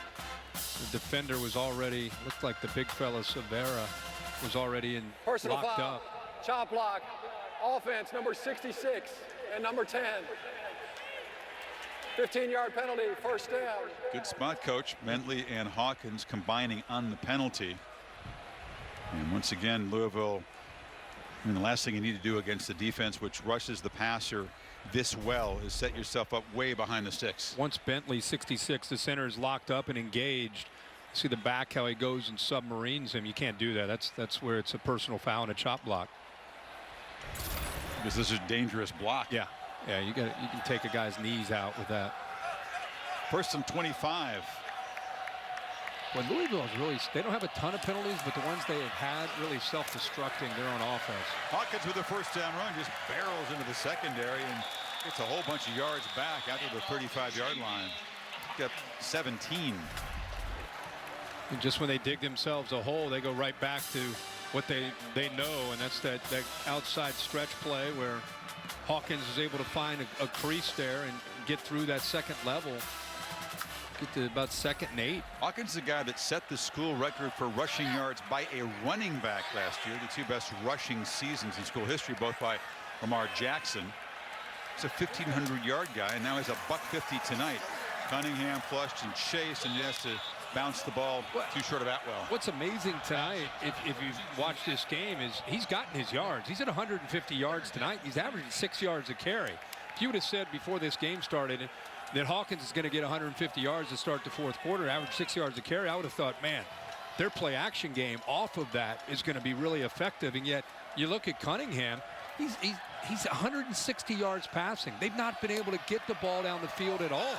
the defender was already, looked like the big fella Severa was already in Personal locked foul, up. chop block, offense number 66 and number 10. 15-yard penalty, first down. Good spot, coach. Bentley and Hawkins combining on the penalty. And once again, Louisville, I mean, the last thing you need to do against the defense, which rushes the passer this well, is set yourself up way behind the sticks. Once Bentley, 66, the center is locked up and engaged. See the back, how he goes and submarines him. You can't do that. That's where it's a personal foul and a chop block. Because this is a dangerous block. Yeah, you can take a guy's knees out with that. First and 25. Well, Louisville is really, they don't have a ton of penalties, but the ones they have had really self-destructing their own offense. Hawkins with a first down run just barrels into the secondary and gets a whole bunch of yards back after the 35-yard line. Got 17. And just when they dig themselves a hole, they go right back to what they know, and that's that outside stretch play where Hawkins is able to find a crease there and get through that second level. Get to about 2nd and 8. Hawkins is the guy that set the school record for rushing yards by a running back last year. The 2 best rushing seasons in school history, both by Lamar Jackson. He's a 1,500-yard guy, and now he's a $150 tonight. Cunningham flushed and chased, and he has to bounce the ball too short of Atwell. What's amazing tonight, if you've watched this game, is he's gotten his yards. He's at 150 yards tonight. He's averaging 6 yards a carry. If you would have said before this game started that Hawkins is going to get 150 yards to start the fourth quarter, average 6 yards a carry, I would have thought, man, their play action game off of that is going to be really effective. And yet you look at Cunningham, he's 160 yards passing. They've not been able to get the ball down the field at all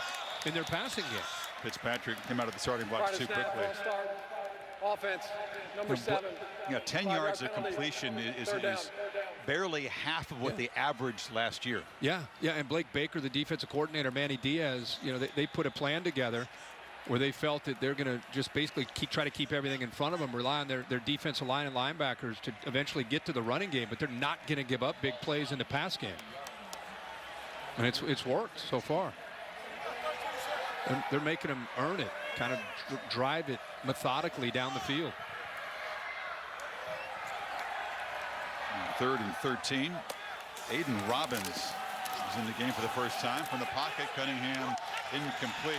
in their passing game. Fitzpatrick came out of the starting blocks too quickly. Offense number 7. 10 yards of completion is barely half of what they averaged last year. Yeah, and Blake Baker, the defensive coordinator, Manny Diaz, they put a plan together where they felt that they're going to just basically try to keep everything in front of them, rely on their defensive line and linebackers to eventually get to the running game, but they're not going to give up big plays in the pass game. And it's worked so far. They're making them earn it, kind of drive it methodically down the field. 3rd and 13. Aiden Robbins is in the game for the first time. From the pocket, Cunningham incomplete.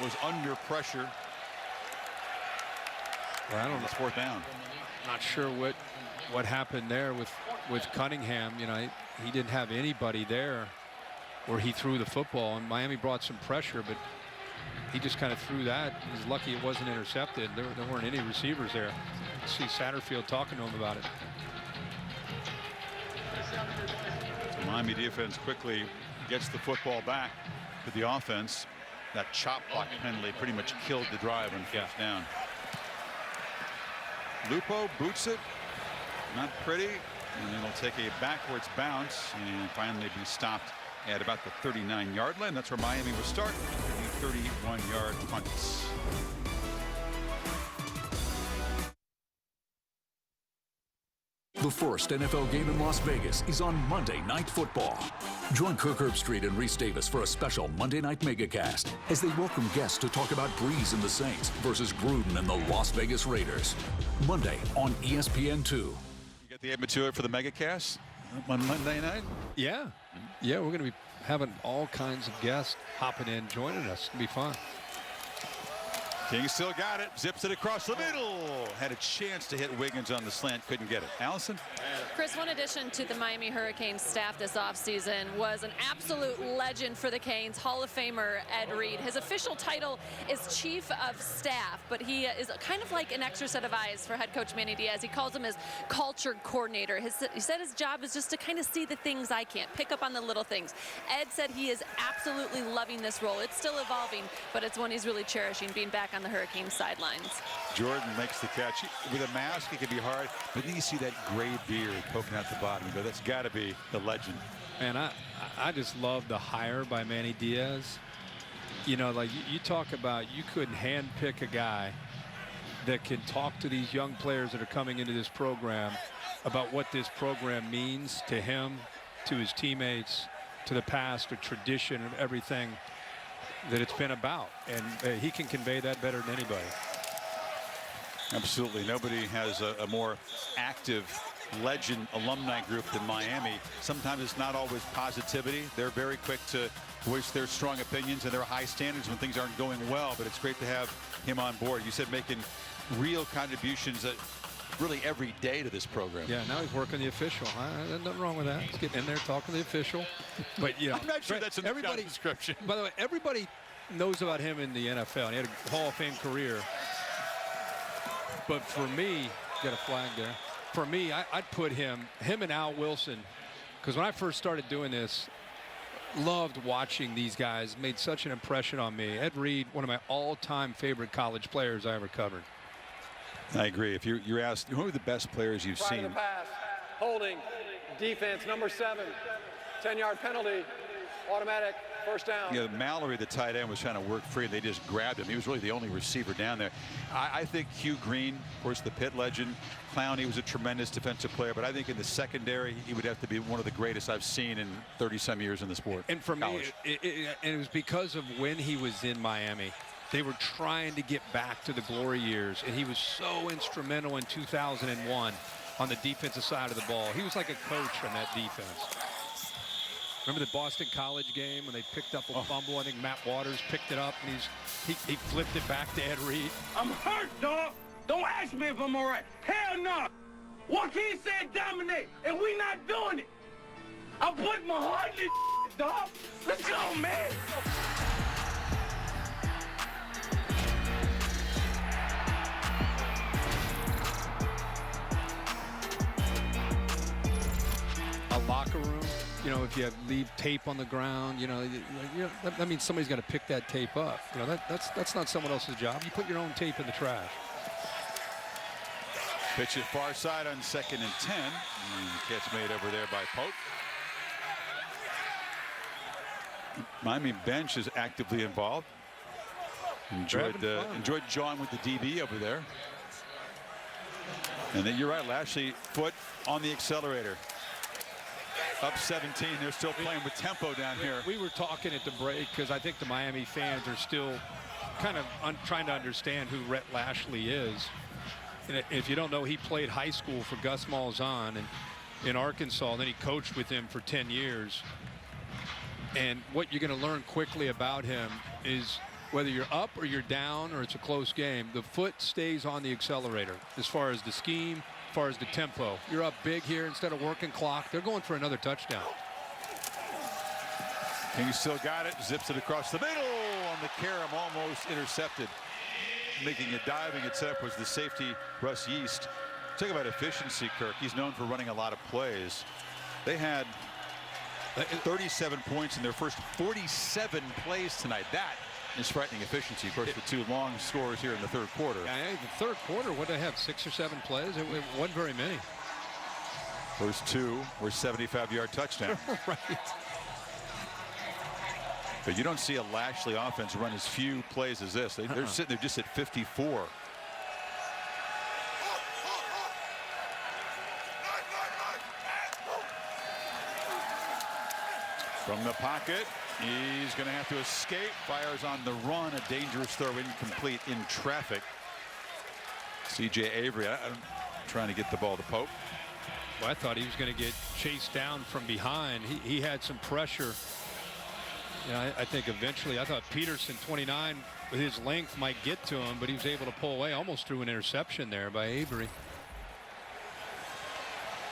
Was under pressure. Well, I don't know. It's 4th down. Not sure what happened there with Cunningham. He didn't have anybody there where he threw the football, and Miami brought some pressure, but he just kind of threw that. He's lucky it wasn't intercepted. There weren't any receivers there. You see Satterfield talking to him about it. The Miami defense quickly gets the football back to the offense. That chop block penalty pretty much killed the drive on 1st down. Lupo boots it. Not pretty. And it'll take a backwards bounce and finally be stopped at about the 39-yard line. That's where Miami will start. The 31-yard punts. The first NFL game in Las Vegas is on Monday Night Football. Join Kirk Herbstreit and Reese Davis for a special Monday Night Megacast as they welcome guests to talk about Breeze and the Saints versus Gruden and the Las Vegas Raiders. Monday on ESPN2. You got the Ed for the Megacast on Monday night? Yeah. Yeah, we're going to be having all kinds of guests hopping in, joining us. It's going to be fun. King still got it. Zips it across the middle. Had a chance to hit Wiggins on the slant. Couldn't get it. Allison? Chris, one addition to the Miami Hurricanes staff this offseason was an absolute legend for the Canes, Hall of Famer Ed Reed. His official title is Chief of Staff, but he is kind of like an extra set of eyes for head coach Manny Diaz. He calls him his culture coordinator. He said his job is just to kind of see the things I can't, pick up on the little things. Ed said he is absolutely loving this role. It's still evolving, but it's one he's really cherishing, being back on the Hurricane sidelines. Jordan makes the catch. With a mask, it can be hard, but then you see that gray beard poking out the bottom. You go, that's got to be the legend. Man, I just love the hire by Manny Diaz. You know, like you talk about, you couldn't handpick a guy that can talk to these young players that are coming into this program about what this program means to him, to his teammates, to the past, the tradition, and everything that it's been about. And he can convey that better than anybody. Absolutely. Nobody has a more active legend alumni group than Miami. Sometimes it's not always positivity. They're very quick to voice their strong opinions and their high standards when things aren't going well, but it's great to have him on board. You said making real contributions really every day to this program. Yeah, now he's working the official. There's nothing wrong with that. He's getting in there talking to the official. But, you know, I'm not sure that's in the job description. By the way, everybody knows about him in the NFL. He had a Hall of Fame career. But for me, got a flag there. For me, I'd put him and Al Wilson, because when I first started doing this, loved watching these guys, made such an impression on me. Ed Reed, one of my all-time favorite college players I ever covered. I agree. If you're asked, who are the best players you've seen? The pass, holding, defense, number 7, 10-yard penalty, automatic, first down. Yeah, Mallory, the tight end, was trying to work free. They just grabbed him. He was really the only receiver down there. I think Hugh Green, of course, the Pitt legend. Clowney was a tremendous defensive player, but I think in the secondary, he would have to be one of the greatest I've seen in 30-some years in the sport. And for me, it was because of when he was in Miami. They were trying to get back to the glory years, and he was so instrumental in 2001 on the defensive side of the ball. He was like a coach on that defense. Remember the Boston College game when they picked up a fumble? I think Matt Waters picked it up, and he flipped it back to Ed Reed. I'm hurt, dog. Don't ask me if I'm all right. Hell no. Joaquin said dominate, and we not doing it. I'm putting my heart in this, dog. Let's go, man. A locker room, you know, if you leave tape on the ground, you know, that means somebody's got to pick that tape up. You know, that's not someone else's job. You put your own tape in the trash. Pitch it far side on 2nd and 10. Catch made over there by Pope. Miami bench is actively involved. Enjoyed John with the DB over there. And then you're right, Lashley, foot on the accelerator. Up 17. They're still playing with tempo down here. We were talking at the break because I think the Miami fans are still kind of trying to understand who Rhett Lashley is. And if you don't know, he played high school for Gus Malzahn in Arkansas, and then he coached with him for 10 years. And what you're going to learn quickly about him is whether you're up or you're down or it's a close game, the foot stays on the accelerator as far as the scheme, as far as the tempo. You're up big here instead of working clock. They're going for another touchdown. And he still got it, zips it across the middle on the carom, almost intercepted. Making a diving at setup was the safety, Russ Yeast. Talk about efficiency, Kirk. He's known for running a lot of plays. They had 37 points in their first 47 plays tonight. That is frightening efficiency. Of course, the 2 long scores here in the third quarter. Yeah, the third quarter, what did they have, 6 or 7 plays? It wasn't very many. First 2 were 75-yard touchdowns. Right. But you don't see a Lashley offense run as few plays as this. They're sitting there just at 54. From the pocket, he's going to have to escape. Fires on the run. A dangerous throw, incomplete in traffic. C.J. Avery trying to get the ball to Pope. Well, I thought he was going to get chased down from behind. He had some pressure. I think eventually, I thought Peterson, 29, with his length might get to him, but he was able to pull away, almost threw an interception there by Avery.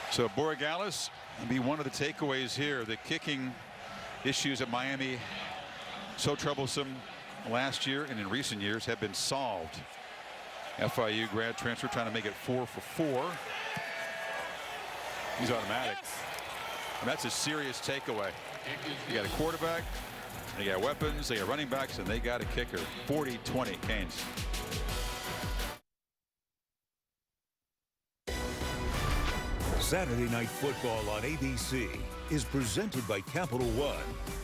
So Borregales will be one of the takeaways here. The kicking issues at Miami, so troublesome last year and in recent years, have been solved. FIU grad transfer trying to make it 4 for 4. He's automatic. And that's a serious takeaway. You got a quarterback, they got weapons, they got running backs, and they got a kicker. 40-20 Canes. Saturday Night Football on ABC is presented by Capital One.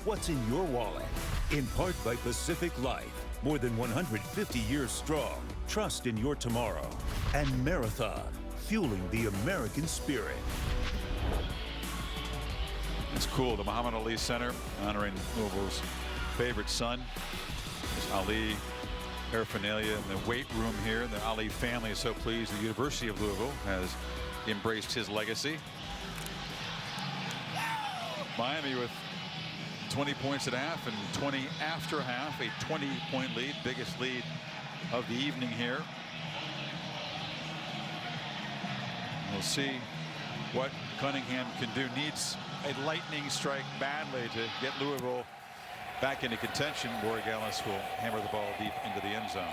What's in your wallet? In part by Pacific Life. More than 150 years strong. Trust in your tomorrow. And Marathon, fueling the American spirit. It's cool. The Muhammad Ali Center honoring Louisville's favorite son. There's Ali paraphernalia in the weight room here. The Ali family is so pleased the University of Louisville has embraced his legacy. Miami with 20 points at half and 20 after half. A 20-point lead, biggest lead of the evening here. We'll see what Cunningham can do. Needs a lightning strike badly to get Louisville back into contention. Borregales will hammer the ball deep into the end zone.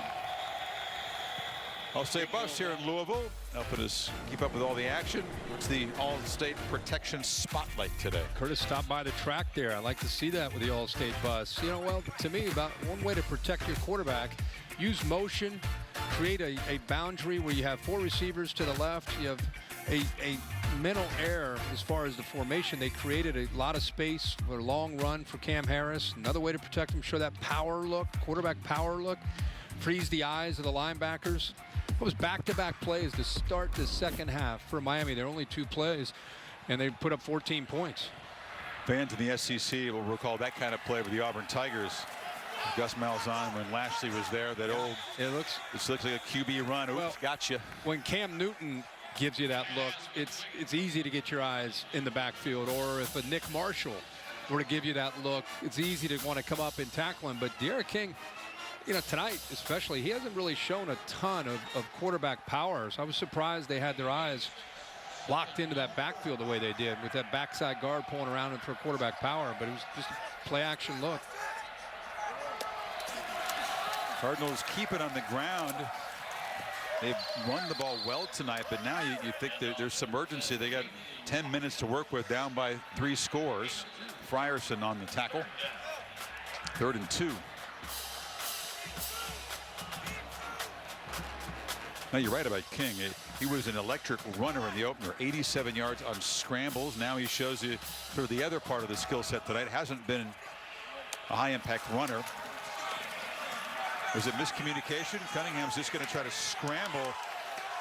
All-State bus here in Louisville, helping us keep up with all the action. It's the All-State Protection Spotlight today. Curtis stopped by the track there. I like to see that with the All-State bus. Well, to me, about one way to protect your quarterback, use motion, create a boundary where you have 4 receivers to the left. You have a mental error as far as the formation. They created a lot of space for a long run for Cam Harris. Another way to protect him, show that power look, quarterback power look, freeze the eyes of the linebackers. It was back-to-back plays to start the second half for Miami. There are only 2 plays, and they put up 14 points. Fans in the SEC will recall that kind of play with the Auburn Tigers. Gus Malzahn when Lashley was there. That old, it looks like a QB run. Oops, well, gotcha. When Cam Newton gives you that look, it's easy to get your eyes in the backfield. Or if a Nick Marshall were to give you that look, it's easy to want to come up and tackle him. But Derek King, tonight especially, he hasn't really shown a ton of quarterback power. So I was surprised they had their eyes locked into that backfield the way they did, with that backside guard pulling around him for quarterback power. But it was just a play-action look. Cardinals keep it on the ground. They've run the ball well tonight, but now you think there's some urgency. They got 10 minutes to work with, down by 3 scores. Frierson on the tackle. 3rd and 2. Now you're right about King. He was an electric runner in the opener. 87 yards on scrambles. Now he shows you sort of the other part of the skill set tonight. Hasn't been a high-impact runner. Was it miscommunication? Cunningham's just going to try to scramble.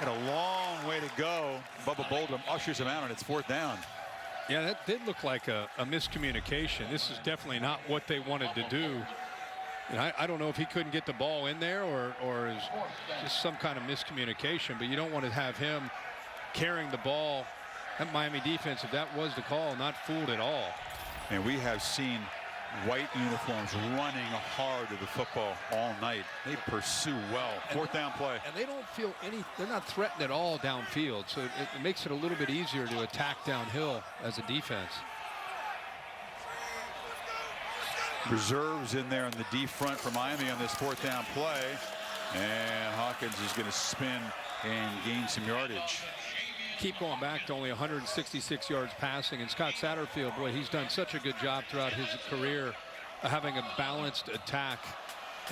Got a long way to go. Bubba Boldham ushers him out, and it's 4th down. Yeah, that did look like a miscommunication. This is definitely not what they wanted to do. And I don't know if he couldn't get the ball in there or is just some kind of miscommunication, but you don't want to have him carrying the ball. That Miami defense, if that was the call, not fooled at all. And we have seen white uniforms running hard to the football all night. They pursue well. 4th down play. And they don't feel they're not threatened at all downfield, so it makes it a little bit easier to attack downhill as a defense. Reserves in there on the D front for Miami on this 4th down play. And Hawkins is going to spin and gain some yardage. Keep going back to only 166 yards passing. And Scott Satterfield, boy, he's done such a good job throughout his career of having a balanced attack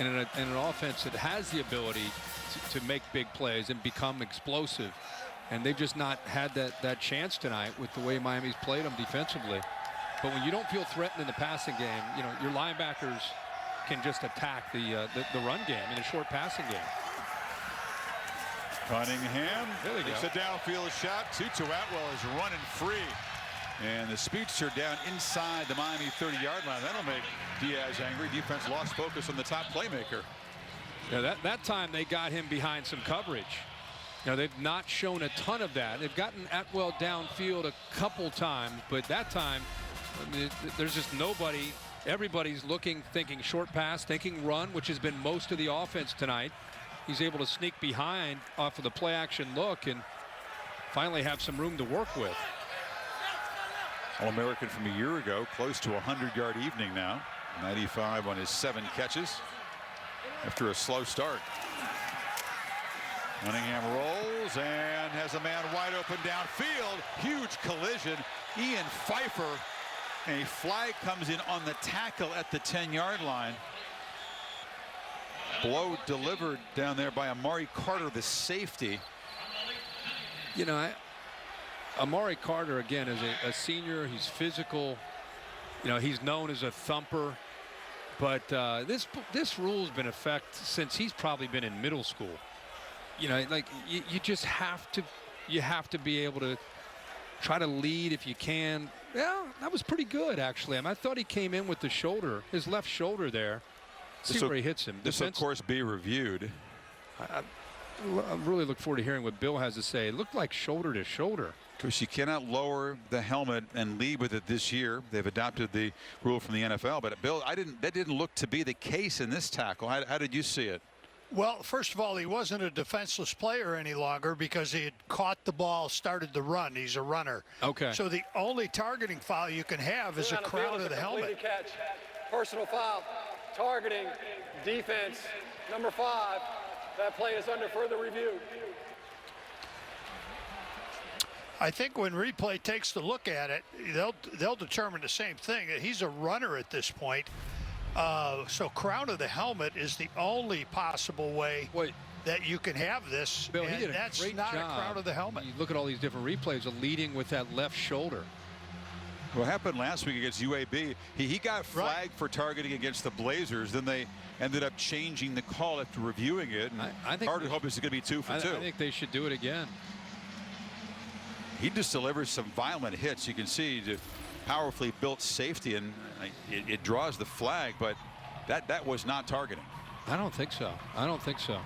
and an offense that has the ability to make big plays and become explosive. And they've just not had that chance tonight with the way Miami's played them defensively. But when you don't feel threatened in the passing game, your linebackers can just attack the run game in a short passing game. Cunningham there we go. It's a downfield shot. Tutu Atwell is running free. And the speedster down inside the Miami 30-yard line. That'll make Diaz angry. Defense lost focus on the top playmaker. Yeah, that time they got him behind some coverage. Now, they've not shown a ton of that. They've gotten Atwell downfield a couple times, but that time, I mean, there's just nobody. Everybody's looking, thinking short pass, thinking run, which has been most of the offense tonight. He's able to sneak behind off of the play-action look and finally have some room to work with. All-American from a year ago, close to a 100-yard evening now. 95 on his 7 catches after a slow start. Cunningham rolls and has a man wide open downfield. Huge collision. Ian Pfeiffer. A flag comes in on the tackle at the 10-yard line. Blow delivered down there by Amari Carter, the safety. You know, Amari Carter, again, is a senior. He's physical. You know, he's known as a thumper. But this rule's been in effect since he's probably been in middle school. You know, like you just have to be able to try to lead if you can. Yeah, that was pretty good, actually. I mean, I thought he came in with the shoulder, his left shoulder there. See where he hits him. This will, of course, be reviewed. I really look forward to hearing what Bill has to say. It looked like shoulder to shoulder. Because you cannot lower the helmet and lead with it this year. They've adopted the rule from the NFL. But, Bill, that didn't look to be the case in this tackle. How did you see it? Well, first of all, he wasn't a defenseless player any longer because he had caught the ball, started the run. He's a runner. Okay. So the only targeting foul you can have is a crown of the helmet. Catch. Personal foul. Targeting. Defense. Number 5. That play is under further review. I think when replay takes the look at it, they'll determine the same thing. He's a runner at this point. So crown of the helmet is the only possible way that you can have this. Bill, he did a that's great not job. a crown of the helmet. You look at all these different replays of leading with that left shoulder. What happened last week against UAB, he got flagged for targeting against the Blazers. Then they ended up changing the call after reviewing it. And I think hard to hope this is going to be 2 for 2. I think they should do it again. He just delivers some violent hits. You can see the powerfully built safety, and it draws the flag, but that was not targeting. I don't think so. I don't think so.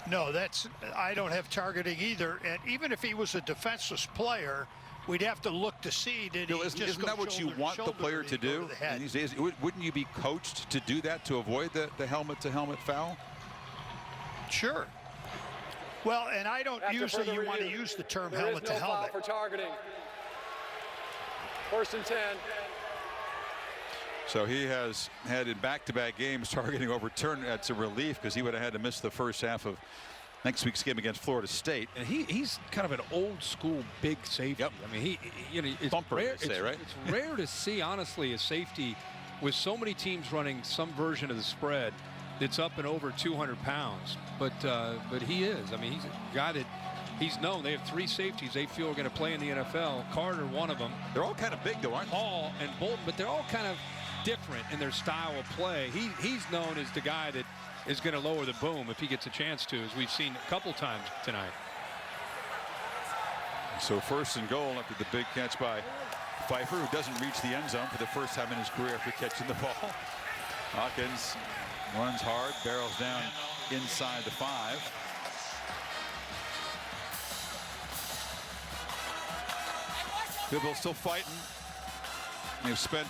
No, I don't have targeting either. And even if he was a defenseless player, we'd have to look to see that Bill, isn't that what you want the player to do these days? Wouldn't you be coached to do that, to avoid the helmet-to-helmet foul? Sure. Well, and I don't usually want to use the term helmet to helmet. For targeting. 1st and 10. So he has had in back-to-back games targeting overturned. That's a relief because he would have had to miss the first half of next week's game against Florida State. And he's kind of an old school big safety. Yep. I mean, it's Bumper, rare. right? It's rare to see, honestly, a safety with so many teams running some version of the spread that's up and over 200 pounds. But he is. I mean, he's a guy that he's known. They have 3 safeties they feel are going to play in the NFL. Carter, one of them. They're all kind of big, though, aren't they? Hall and Bolton, but they're all kind of different in their style of play. He's known as the guy that is going to lower the boom if he gets a chance to, as we've seen a couple times tonight. So 1st and goal after the big catch by Pfeiffer, who doesn't reach the end zone for the first time in his career after catching the ball. Hawkins runs hard, barrels down inside the 5. Louisville still fighting. They've spent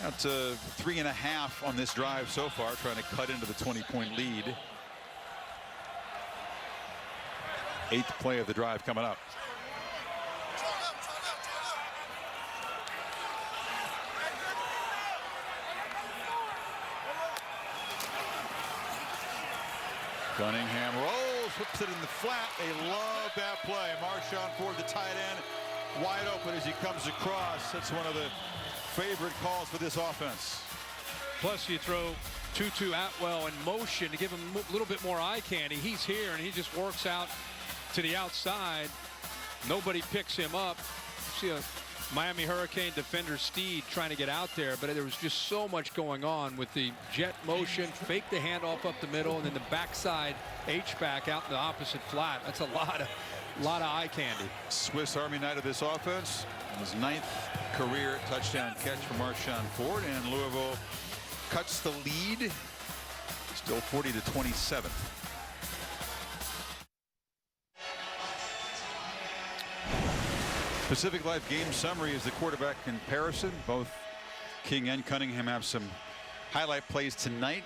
about 3.5 on this drive so far, trying to cut into the 20-point lead. 8th play of the drive coming up. Cunningham rolls, whips it in the flat. They love that play. Marshawn Ford, the tight end, wide open as he comes across. That's one of the favorite calls for this offense. Plus, you throw Tutu Atwell in motion to give him a little bit more eye candy. He's here, and he just works out to the outside. Nobody picks him up. See a Miami Hurricane defender, Steed, trying to get out there, but there was just so much going on with the jet motion, fake the handoff up the middle, and then the backside H-back out in the opposite flat. That's a lot A lot of eye candy. Swiss Army knife of this offense. His 9th career touchdown catch for Marshawn Ford, and Louisville cuts the lead, still 40-27. Pacific Life game summary is the quarterback comparison. Both King and Cunningham have some highlight plays tonight.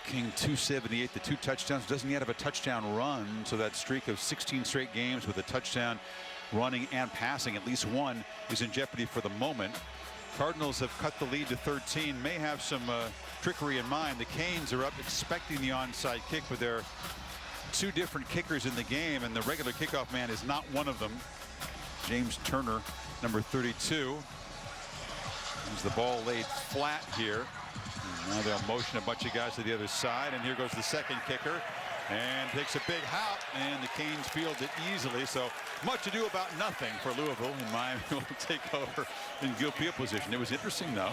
King 278, the 2 touchdowns, doesn't yet have a touchdown run, so that streak of 16 straight games with a touchdown running and passing, at least one, is in jeopardy for the moment. Cardinals have cut the lead to 13, may have some trickery in mind. The Canes are up expecting the onside kick, but there are 2 different kickers in the game, and the regular kickoff man is not one of them. James Turner, number 32. As the ball laid flat here. Now they'll motion a bunch of guys to the other side, and here goes the second kicker, and takes a big hop, and the Canes field it easily. So much ado about nothing for Louisville, and Miami will take over in field position. It was interesting though.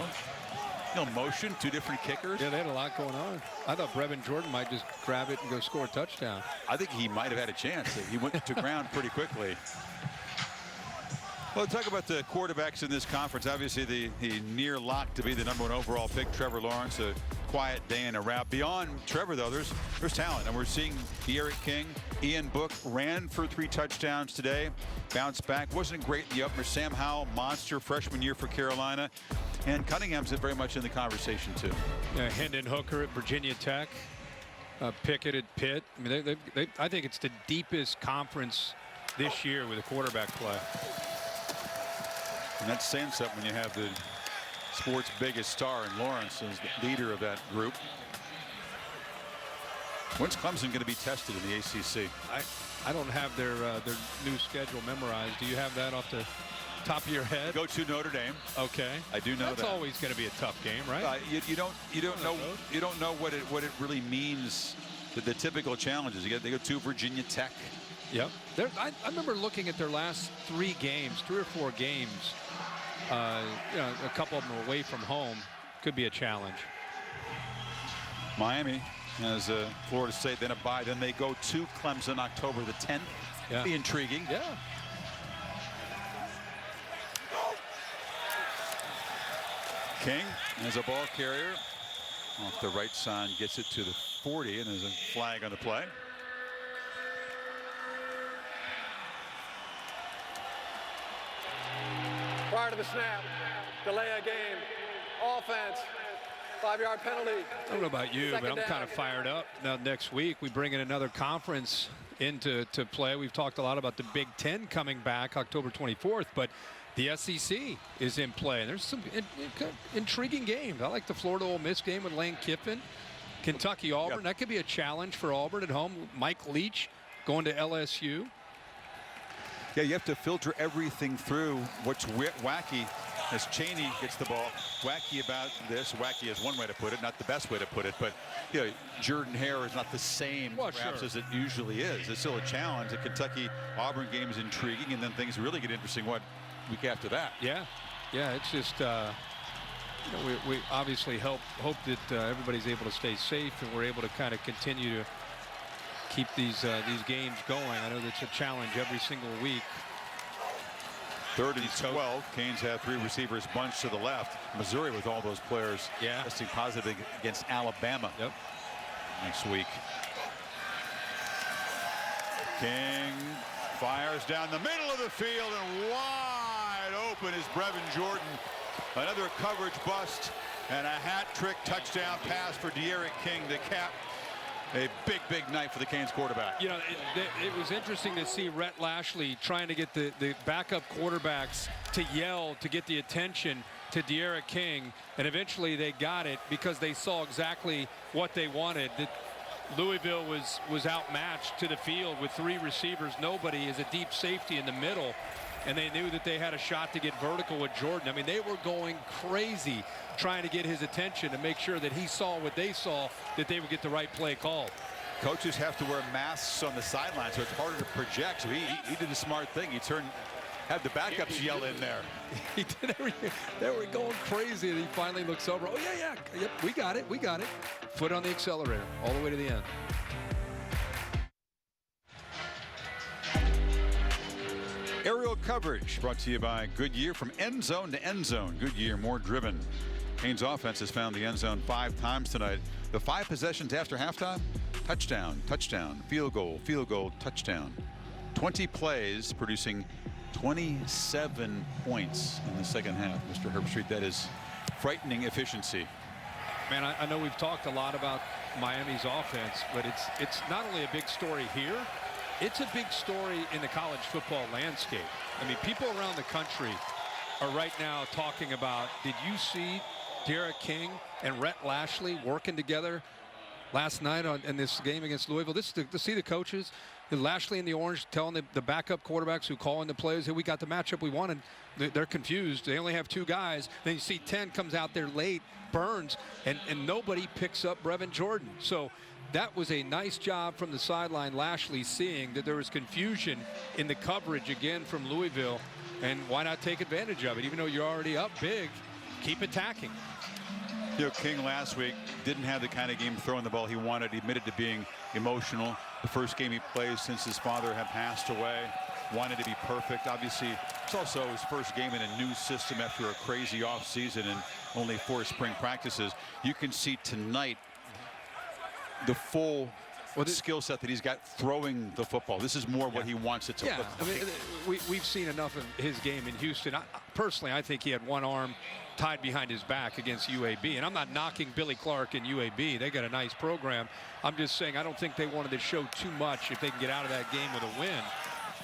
Motion, 2 different kickers. Yeah, they had a lot going on. I thought Brevin Jordan might just grab it and go score a touchdown. I think he might have had a chance. He went to ground pretty quickly. Well, talk about the quarterbacks in this conference. Obviously, the near lock to be the #1 overall pick, Trevor Lawrence, a quiet day in a rout. Beyond Trevor, though, there's talent, and we're seeing De'Aaron King, Ian Book ran for 3 touchdowns today, bounced back, wasn't great in the opener. Sam Howell, monster freshman year for Carolina, and Cunningham's very much in the conversation too. Yeah, Hendon Hooker at Virginia Tech, Pickett at Pitt. I mean, I think it's the deepest conference this year with a quarterback play. And that's saying something when you have the sport's biggest star in Lawrence as the leader of that group. When's Clemson going to be tested in the ACC? I don't have their new schedule memorized. Do you have that off the top of your head? Go to Notre Dame. Okay. I do know that's that. always going to be a tough game, right? You don't know what it really means. The typical challenges. They go to Virginia Tech. Yep. I remember looking at their last 3 or 4 games. A couple of them are away from home. Could be a challenge. Miami has Florida State, then a bye, then they go to Clemson October the 10th. Yeah. Be intriguing. Yeah. King as a ball carrier off the right side, gets it to the 40, and there's a flag on the play. Prior to the snap, delay a game, offense, 5-yard penalty. I don't know about you, but I'm kind of fired up. Now next week we bring in another conference into play. We've talked a lot about the Big Ten coming back October 24th, but the SEC is in play. And there's some intriguing games. I like the Florida Ole Miss game with Lane Kiffin. Kentucky Auburn, that could be a challenge for Auburn at home. Mike Leach going to LSU. Yeah, you have to filter everything through. What's wacky as Cheney gets the ball. Wacky about this. Wacky is one way to put it, not the best way to put it. But Jordan Hare is not the same perhaps as it usually is. It's still a challenge. The Kentucky Auburn game is intriguing, and then things really get interesting week after that. Yeah, it's just we obviously hope that everybody's able to stay safe, and we're able to kind of continue to keep these games going. I know that's a challenge every single week. 3rd and 12. Canes have 3 receivers bunched to the left. Missouri with all those players testing positive against Alabama next week. King fires down the middle of the field, and wide open is Brevin Jordan. Another coverage bust and a hat trick touchdown pass for De'Aaron King to cap a big night for the Canes quarterback. It was interesting to see Rhett Lashley trying to get the backup quarterbacks to yell to get the attention to De'Aaron King, and eventually they got it because they saw exactly what they wanted. That Louisville was outmatched to the field with 3 receivers. Nobody is a deep safety in the middle, and they knew that they had a shot to get vertical with Jordan. I mean, they were going crazy trying to get his attention to make sure that he saw what they saw, that they would get the right play called. Coaches have to wear masks on the sideline, so it's harder to project. So he did a smart thing. He had the backups yell in there. He did everything. They were going crazy, and he finally looks over. Oh, yeah, yep, we got it. Foot on the accelerator all the way to the end. Aerial coverage brought to you by Goodyear. From end zone to end zone, Goodyear, more driven. Canes offense has found the end zone 5 times tonight. The 5 possessions after halftime: touchdown, touchdown, field goal, touchdown. 20 plays producing 27 points in the second half. Mr. Herbstreit, that is frightening efficiency. Man, I know we've talked a lot about Miami's offense, but it's not only a big story here, it's a big story in the college football landscape. I mean, people around the country are right now talking about, did you see Derek King and Rhett Lashley working together last night in this game against Louisville? This is to see the coaches, Lashley in the orange, telling the backup quarterbacks who call in the plays, hey, we got the matchup we wanted. They're confused. They only have 2 guys. Then you see 10 comes out there late, Burns, and nobody picks up Brevin Jordan. So that was a nice job from the sideline, Lashley, seeing that there was confusion in the coverage again from Louisville, and why not take advantage of it? Even though you're already up big, keep attacking. You know, King last week didn't have the kind of game throwing the ball he wanted. He admitted to being emotional. The first game he plays since his father had passed away. Wanted to be perfect. Obviously, it's also his first game in a new system after a crazy offseason and only 4 spring practices. You can see tonight the full skill set that he's got throwing the football. This is more what he wants it to look like. I mean, we've seen enough of his game in Houston. Personally, I think he had one arm tied behind his back against UAB. And I'm not knocking Billy Clark and UAB. They got a nice program. I'm just saying I don't think they wanted to show too much if they can get out of that game with a win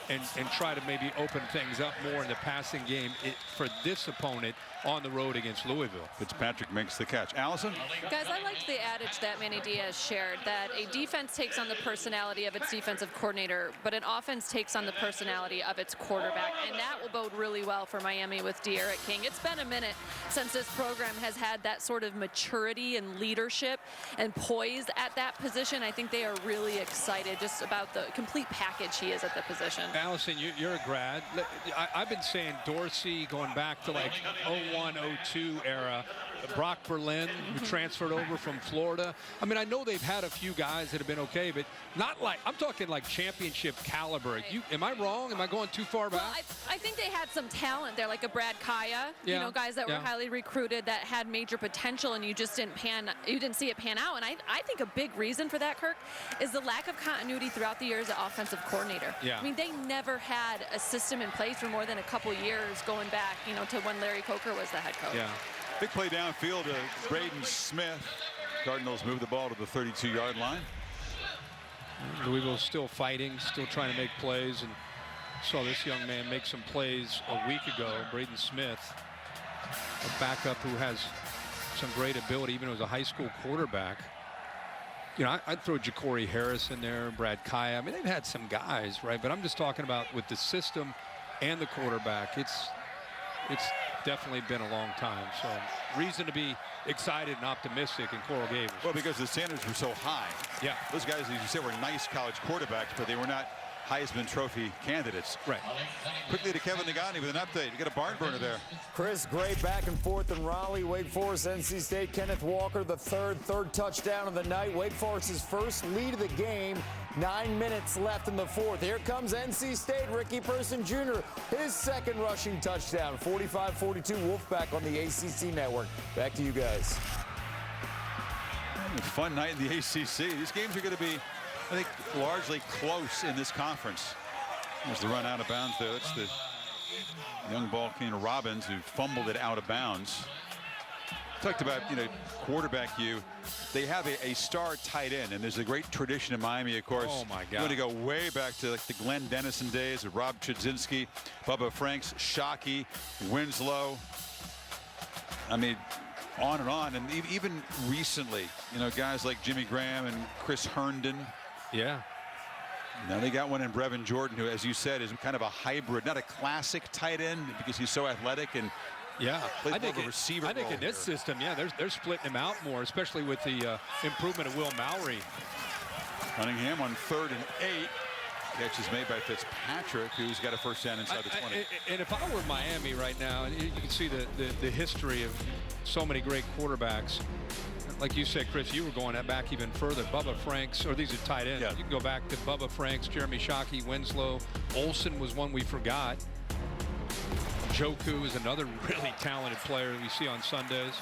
and try to maybe open things up more in the passing game for this opponent on the road against Louisville. Fitzpatrick makes the catch. Allison? Guys, I liked the adage that Manny Diaz shared, that a defense takes on the personality of its defensive coordinator, but an offense takes on the personality of its quarterback, and that will bode really well for Miami with Derek King. It's been a minute since this program has had that sort of maturity and leadership and poise at that position. I think they are really excited just about the complete package he is at the position. Allison, you're a grad. I've been saying Dorsey going back to like 01-02 era. Brock Berlin, who transferred over from Florida. I mean, I know they've had a few guys that have been okay, but not like, I'm talking like championship caliber. Right. Am I wrong? Am I going too far back? Well, I think they had some talent there, like a Brad Kaya, you know, guys that were highly recruited that had major potential, and you just didn't see it pan out. And I think a big reason for that, Kirk, is the lack of continuity throughout the years as offensive coordinator. Yeah. I mean, they never had a system in place for more than a couple years going back, you know, to when Larry Coker was the head coach. Yeah. Big play downfield to Braden Smith. Cardinals move the ball to the 32-yard line. Louisville's still fighting, still trying to make plays, and saw this young man make some plays a week ago. Braden Smith, a backup who has some great ability, even as a high school quarterback. You know, I'd throw Ja'Cory Harris in there, Brad Kaya. I mean, they've had some guys, right? But I'm just talking about with the system and the quarterback. It's definitely been a long time. So reason to be excited and optimistic in Coral Gables. Well, because the standards were so high. Yeah. Those guys, as you said, were nice college quarterbacks, but they were not Heisman Trophy candidates. Right. Quickly to Kevin Nagani with an update. You get a barn burner there. Chris, great back and forth in Raleigh. Wake Forest, NC State. Kenneth Walker, the third touchdown of the night. Wake Forest's first lead of the game. 9 minutes left in the fourth. Here comes NC State. Ricky Person Jr., his second rushing touchdown. 45-42 Wolfpack on the ACC network. Back to you guys. Fun night in the ACC. These games are going to be, I think, largely close in this conference. There's the run out of bounds there. That's the young ball king Robbins who fumbled it out of bounds. Talked about, you know, quarterback they have a star tight end, and there's a great tradition in Miami, of course. Oh my God. You want to go way back to like the Glenn Dennison days of Rob Chudzinski, Bubba Franks, Shockey, Winslow. I mean, on and on. And even recently, you know, guys like Jimmy Graham and Chris Herndon. Yeah. Now they got one in Brevin Jordan, who, as you said, is kind of a hybrid, not a classic tight end because he's so athletic and I think receiver. I think in this system, they're splitting him out more, especially with the improvement of Will Mallory. Cunningham on 3rd and 8. Catch is made by Fitzpatrick, who's got a first down inside the 20. And if I were Miami right now, and you can see the history of so many great quarterbacks, like you said, Chris, you were going back even further. Bubba Franks, or these are tight ends. Yeah. You can go back to Bubba Franks, Jeremy Shockey, Winslow. Olsen was one we forgot. Joku is another really talented player we see on Sundays.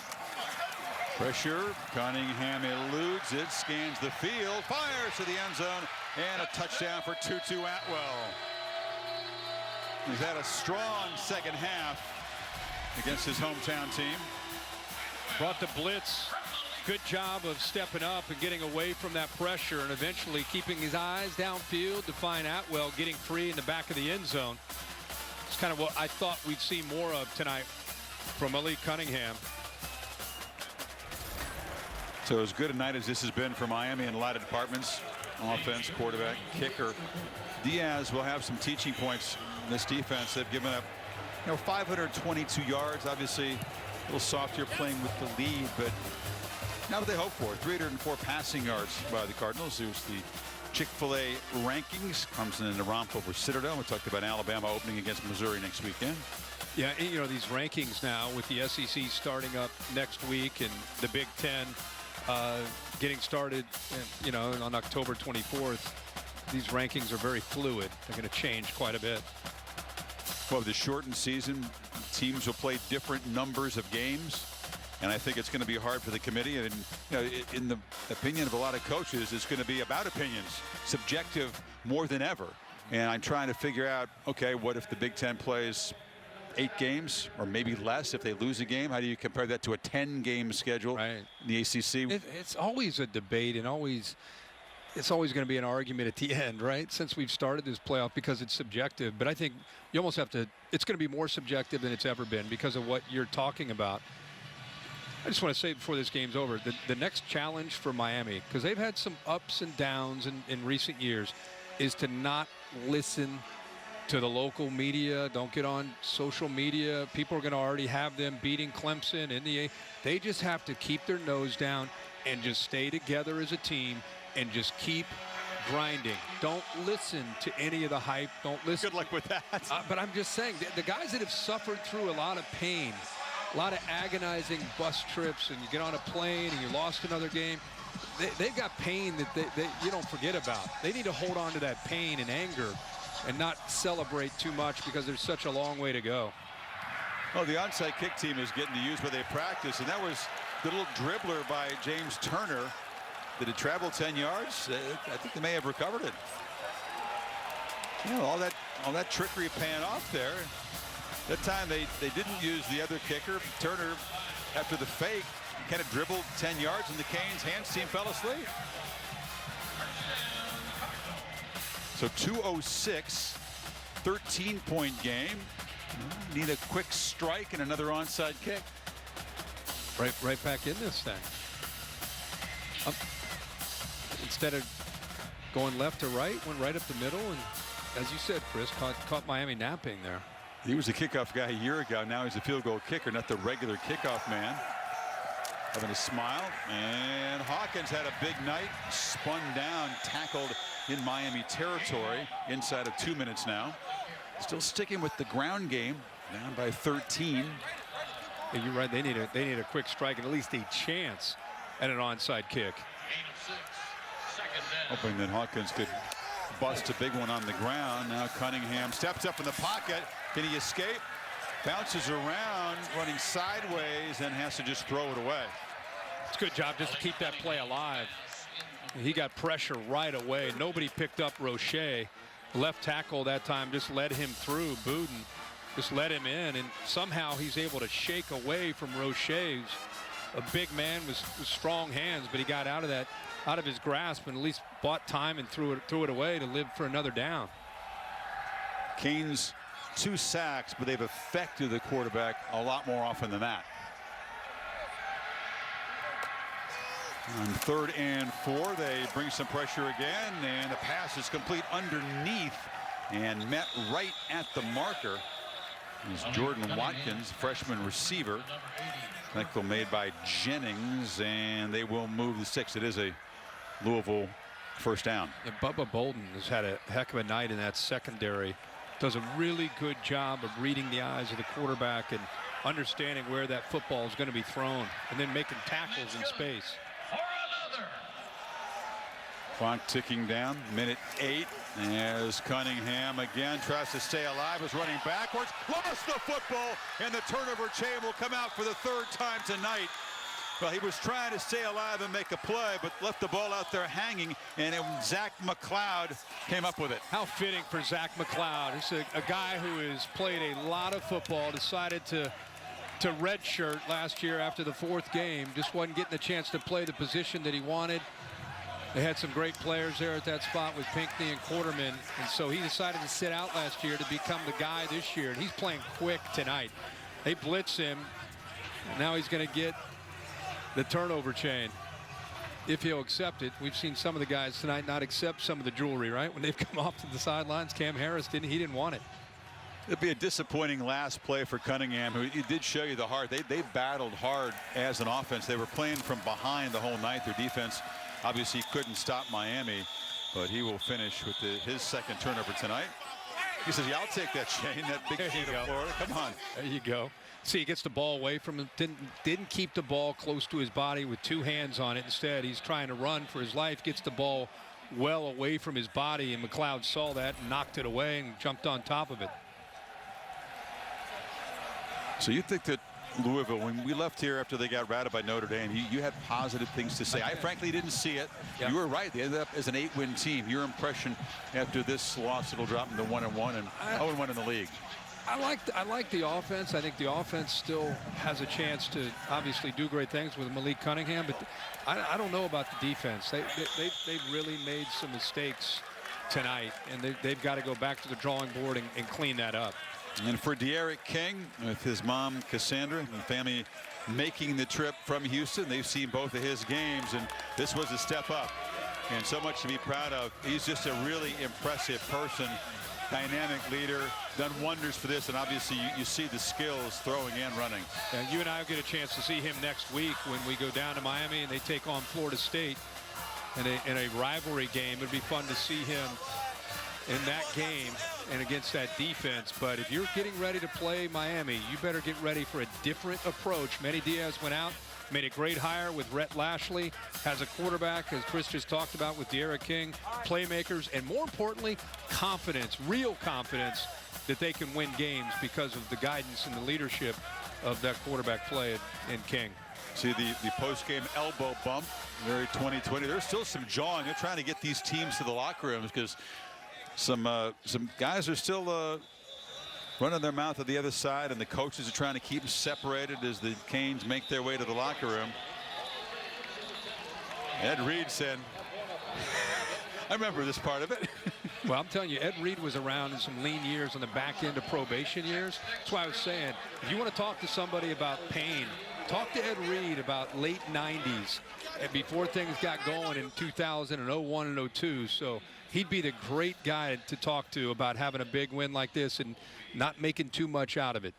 Pressure. Cunningham eludes it, scans the field, fires to the end zone, and a touchdown for Tutu Atwell. He's had a strong second half against his hometown team. Brought the blitz. Good job of stepping up and getting away from that pressure and eventually keeping his eyes downfield to find Atwell getting free in the back of the end zone. It's kind of what I thought we'd see more of tonight from Malik Cunningham. So as good a night as this has been for Miami in a lot of departments, offense, quarterback, kicker, Diaz will have some teaching points in this defense. They've given up 522 yards, obviously a little softer playing with the lead, but not what they hoped for. 304 passing yards by the Cardinals. Here's the Chick-fil-A rankings. Clemson in the romp over Citadel. We talked about Alabama opening against Missouri next weekend. Yeah, and, these rankings now with the SEC starting up next week and the Big Ten getting started, on October 24th. These rankings are very fluid. They're going to change quite a bit. Well, the shortened season, teams will play different numbers of games, and I think it's going to be hard for the committee. And in the opinion of a lot of coaches, it's going to be about opinions, subjective more than ever. And I'm trying to figure out, okay, what if the Big Ten plays 8 games or maybe less if they lose a game? How do you compare that to a 10-game schedule in the ACC? It's always a debate, and it's always going to be an argument at the end, right? Since we've started this playoff, because it's subjective. But I think you almost have to, it's going to be more subjective than it's ever been because of what you're talking about. I just want to say before this game's over, the next challenge for Miami, because they've had some ups and downs in recent years, is to not listen to the local media. Don't get on social media. People are going to already have them beating Clemson in the A. They just have to keep their nose down and just stay together as a team and just keep grinding. Don't listen to any of the hype. Don't listen. Good luck with that. But I'm just saying, the guys that have suffered through a lot of pain, a lot of agonizing bus trips, and you get on a plane and you lost another game, they've got pain that you don't forget about. They need to hold on to that pain and anger and not celebrate too much because there's such a long way to go. Well, the onside kick team is getting to use where they practice, and that was the little dribbler by James Turner. Did it travel 10 yards? I think they may have recovered it. All that trickery paying off there. That time they didn't use the other kicker. Turner, after the fake, kind of dribbled 10 yards, and the Canes' hands team fell asleep. So 2:06, 13-point game. Need a quick strike and another onside kick. Right back in this thing. Instead of going left to right, went right up the middle, and as you said, Chris, caught Miami napping there. He was a kickoff guy a year ago. Now he's a field goal kicker, not the regular kickoff man. Having a smile, and Hawkins had a big night, spun down, tackled in Miami territory inside of 2 minutes now. Still sticking with the ground game, down by 13. Yeah, you're right. They need a quick strike and at least a chance at an onside kick. Hoping that Hawkins could bust a big one on the ground. Now Cunningham steps up in the pocket. Can he escape? Bounces around, running sideways, and has to just throw it away. It's a good job just to keep that play alive. He got pressure right away. Nobody picked up Roche. Left tackle that time just led him through. Buden just let him in, and somehow he's able to shake away from Roche's. A big man with strong hands, but he got out of his grasp and at least bought time and threw it away to live for another down. Canes 2 sacks, but they've affected the quarterback a lot more often than that. On 3rd and 4, they bring some pressure again, and the pass is complete underneath and met right at the marker. Is Jordan Watkins, freshman receiver. Tackle made by Jennings, and they will move the 6. It is a Louisville first down. And Bubba Bolden has had a heck of a night in that secondary. Does a really good job of reading the eyes of the quarterback and understanding where that football is going to be thrown and then making tackles in space. Clock ticking down, minute 8, as Cunningham again tries to stay alive, is running backwards, lost the football, and the turnover chain will come out for the 3rd time tonight. Well, he was trying to stay alive and make a play, but left the ball out there hanging, and Zach McLeod came up with it. How fitting for Zach McLeod. He's a guy who has played a lot of football, decided to redshirt last year after the 4th game, just wasn't getting the chance to play the position that he wanted. They had some great players there at that spot with Pinckney and Quarterman, and so he decided to sit out last year to become the guy this year, and he's playing quick tonight. They blitz him, and now he's going to get the turnover chain if he'll accept it. We've seen some of the guys tonight not accept some of the jewelry, right? When they've come off to the sidelines, Cam Harris didn't want it. It'd be a disappointing last play for Cunningham, who he did show you the heart. They battled hard as an offense. They were playing from behind the whole night. Their defense obviously couldn't stop Miami, but he will finish with his 2nd turnover tonight. He says, yeah, I'll take that chain, that big sheet of Florida. Come on. There you go. See, he gets the ball away from him. Didn't keep the ball close to his body with 2 hands on it. Instead, he's trying to run for his life, gets the ball well away from his body, and McLeod saw that and knocked it away and jumped on top of it. So you think that Louisville, when we left here after they got routed by Notre Dame, you had positive things to say. I frankly didn't see it. Yep. You were right. They ended up as an 8-win team. Your impression after this loss, it'll drop into 1-1 and 0-1 in the league. I like the offense. I think the offense still has a chance to obviously do great things with Malik Cunningham, but I don't know about the defense. They really made some mistakes tonight, and they've got to go back to the drawing board and clean that up. And for De'Aaron King, with his mom Cassandra and family making the trip from Houston, they've seen both of his games, and this was a step up and so much to be proud of. He's just a really impressive person, dynamic leader, done wonders for this, and obviously you see the skills throwing and running. And you and I will get a chance to see him next week when we go down to Miami and they take on Florida State in a rivalry game. It'd be fun to see him in that game and against that defense. But if you're getting ready to play Miami, you better get ready for a different approach. Manny Diaz went out, made a great hire with Rhett Lashley, has a quarterback, as Chris just talked about, with De'Aaron King, playmakers, and more importantly, confidence, real confidence that they can win games because of the guidance and the leadership of that quarterback play in King. See the post-game elbow bump, very 2020. There's still some jawing. They're trying to get these teams to the locker rooms because some guys are still running their mouth at the other side, and the coaches are trying to keep them separated as the Canes make their way to the locker room. Ed Reed said, I remember this part of it. Well, I'm telling you, Ed Reed was around in some lean years on the back end of probation years. That's why I was saying, if you want to talk to somebody about pain, talk to Ed Reed about late 90s and before things got going in 2000 and 01 and 02. So he'd be the great guy to talk to about having a big win like this and not making too much out of it.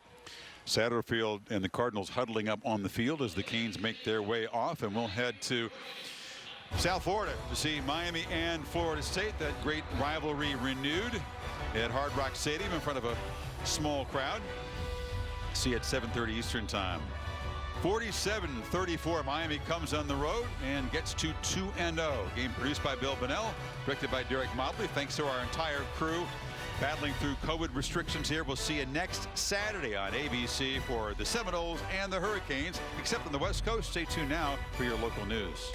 Satterfield and the Cardinals huddling up on the field as the Canes make their way off, and we'll head to South Florida to see Miami and Florida State. That great rivalry renewed at Hard Rock Stadium in front of a small crowd. See at 7:30 Eastern time. 47-34, Miami comes on the road and gets to 2-0. Game produced by Bill Bonnell, directed by Derek Mobley. Thanks to our entire crew battling through COVID restrictions here. We'll see you next Saturday on ABC for the Seminoles and the Hurricanes. Except on the West Coast, stay tuned now for your local news.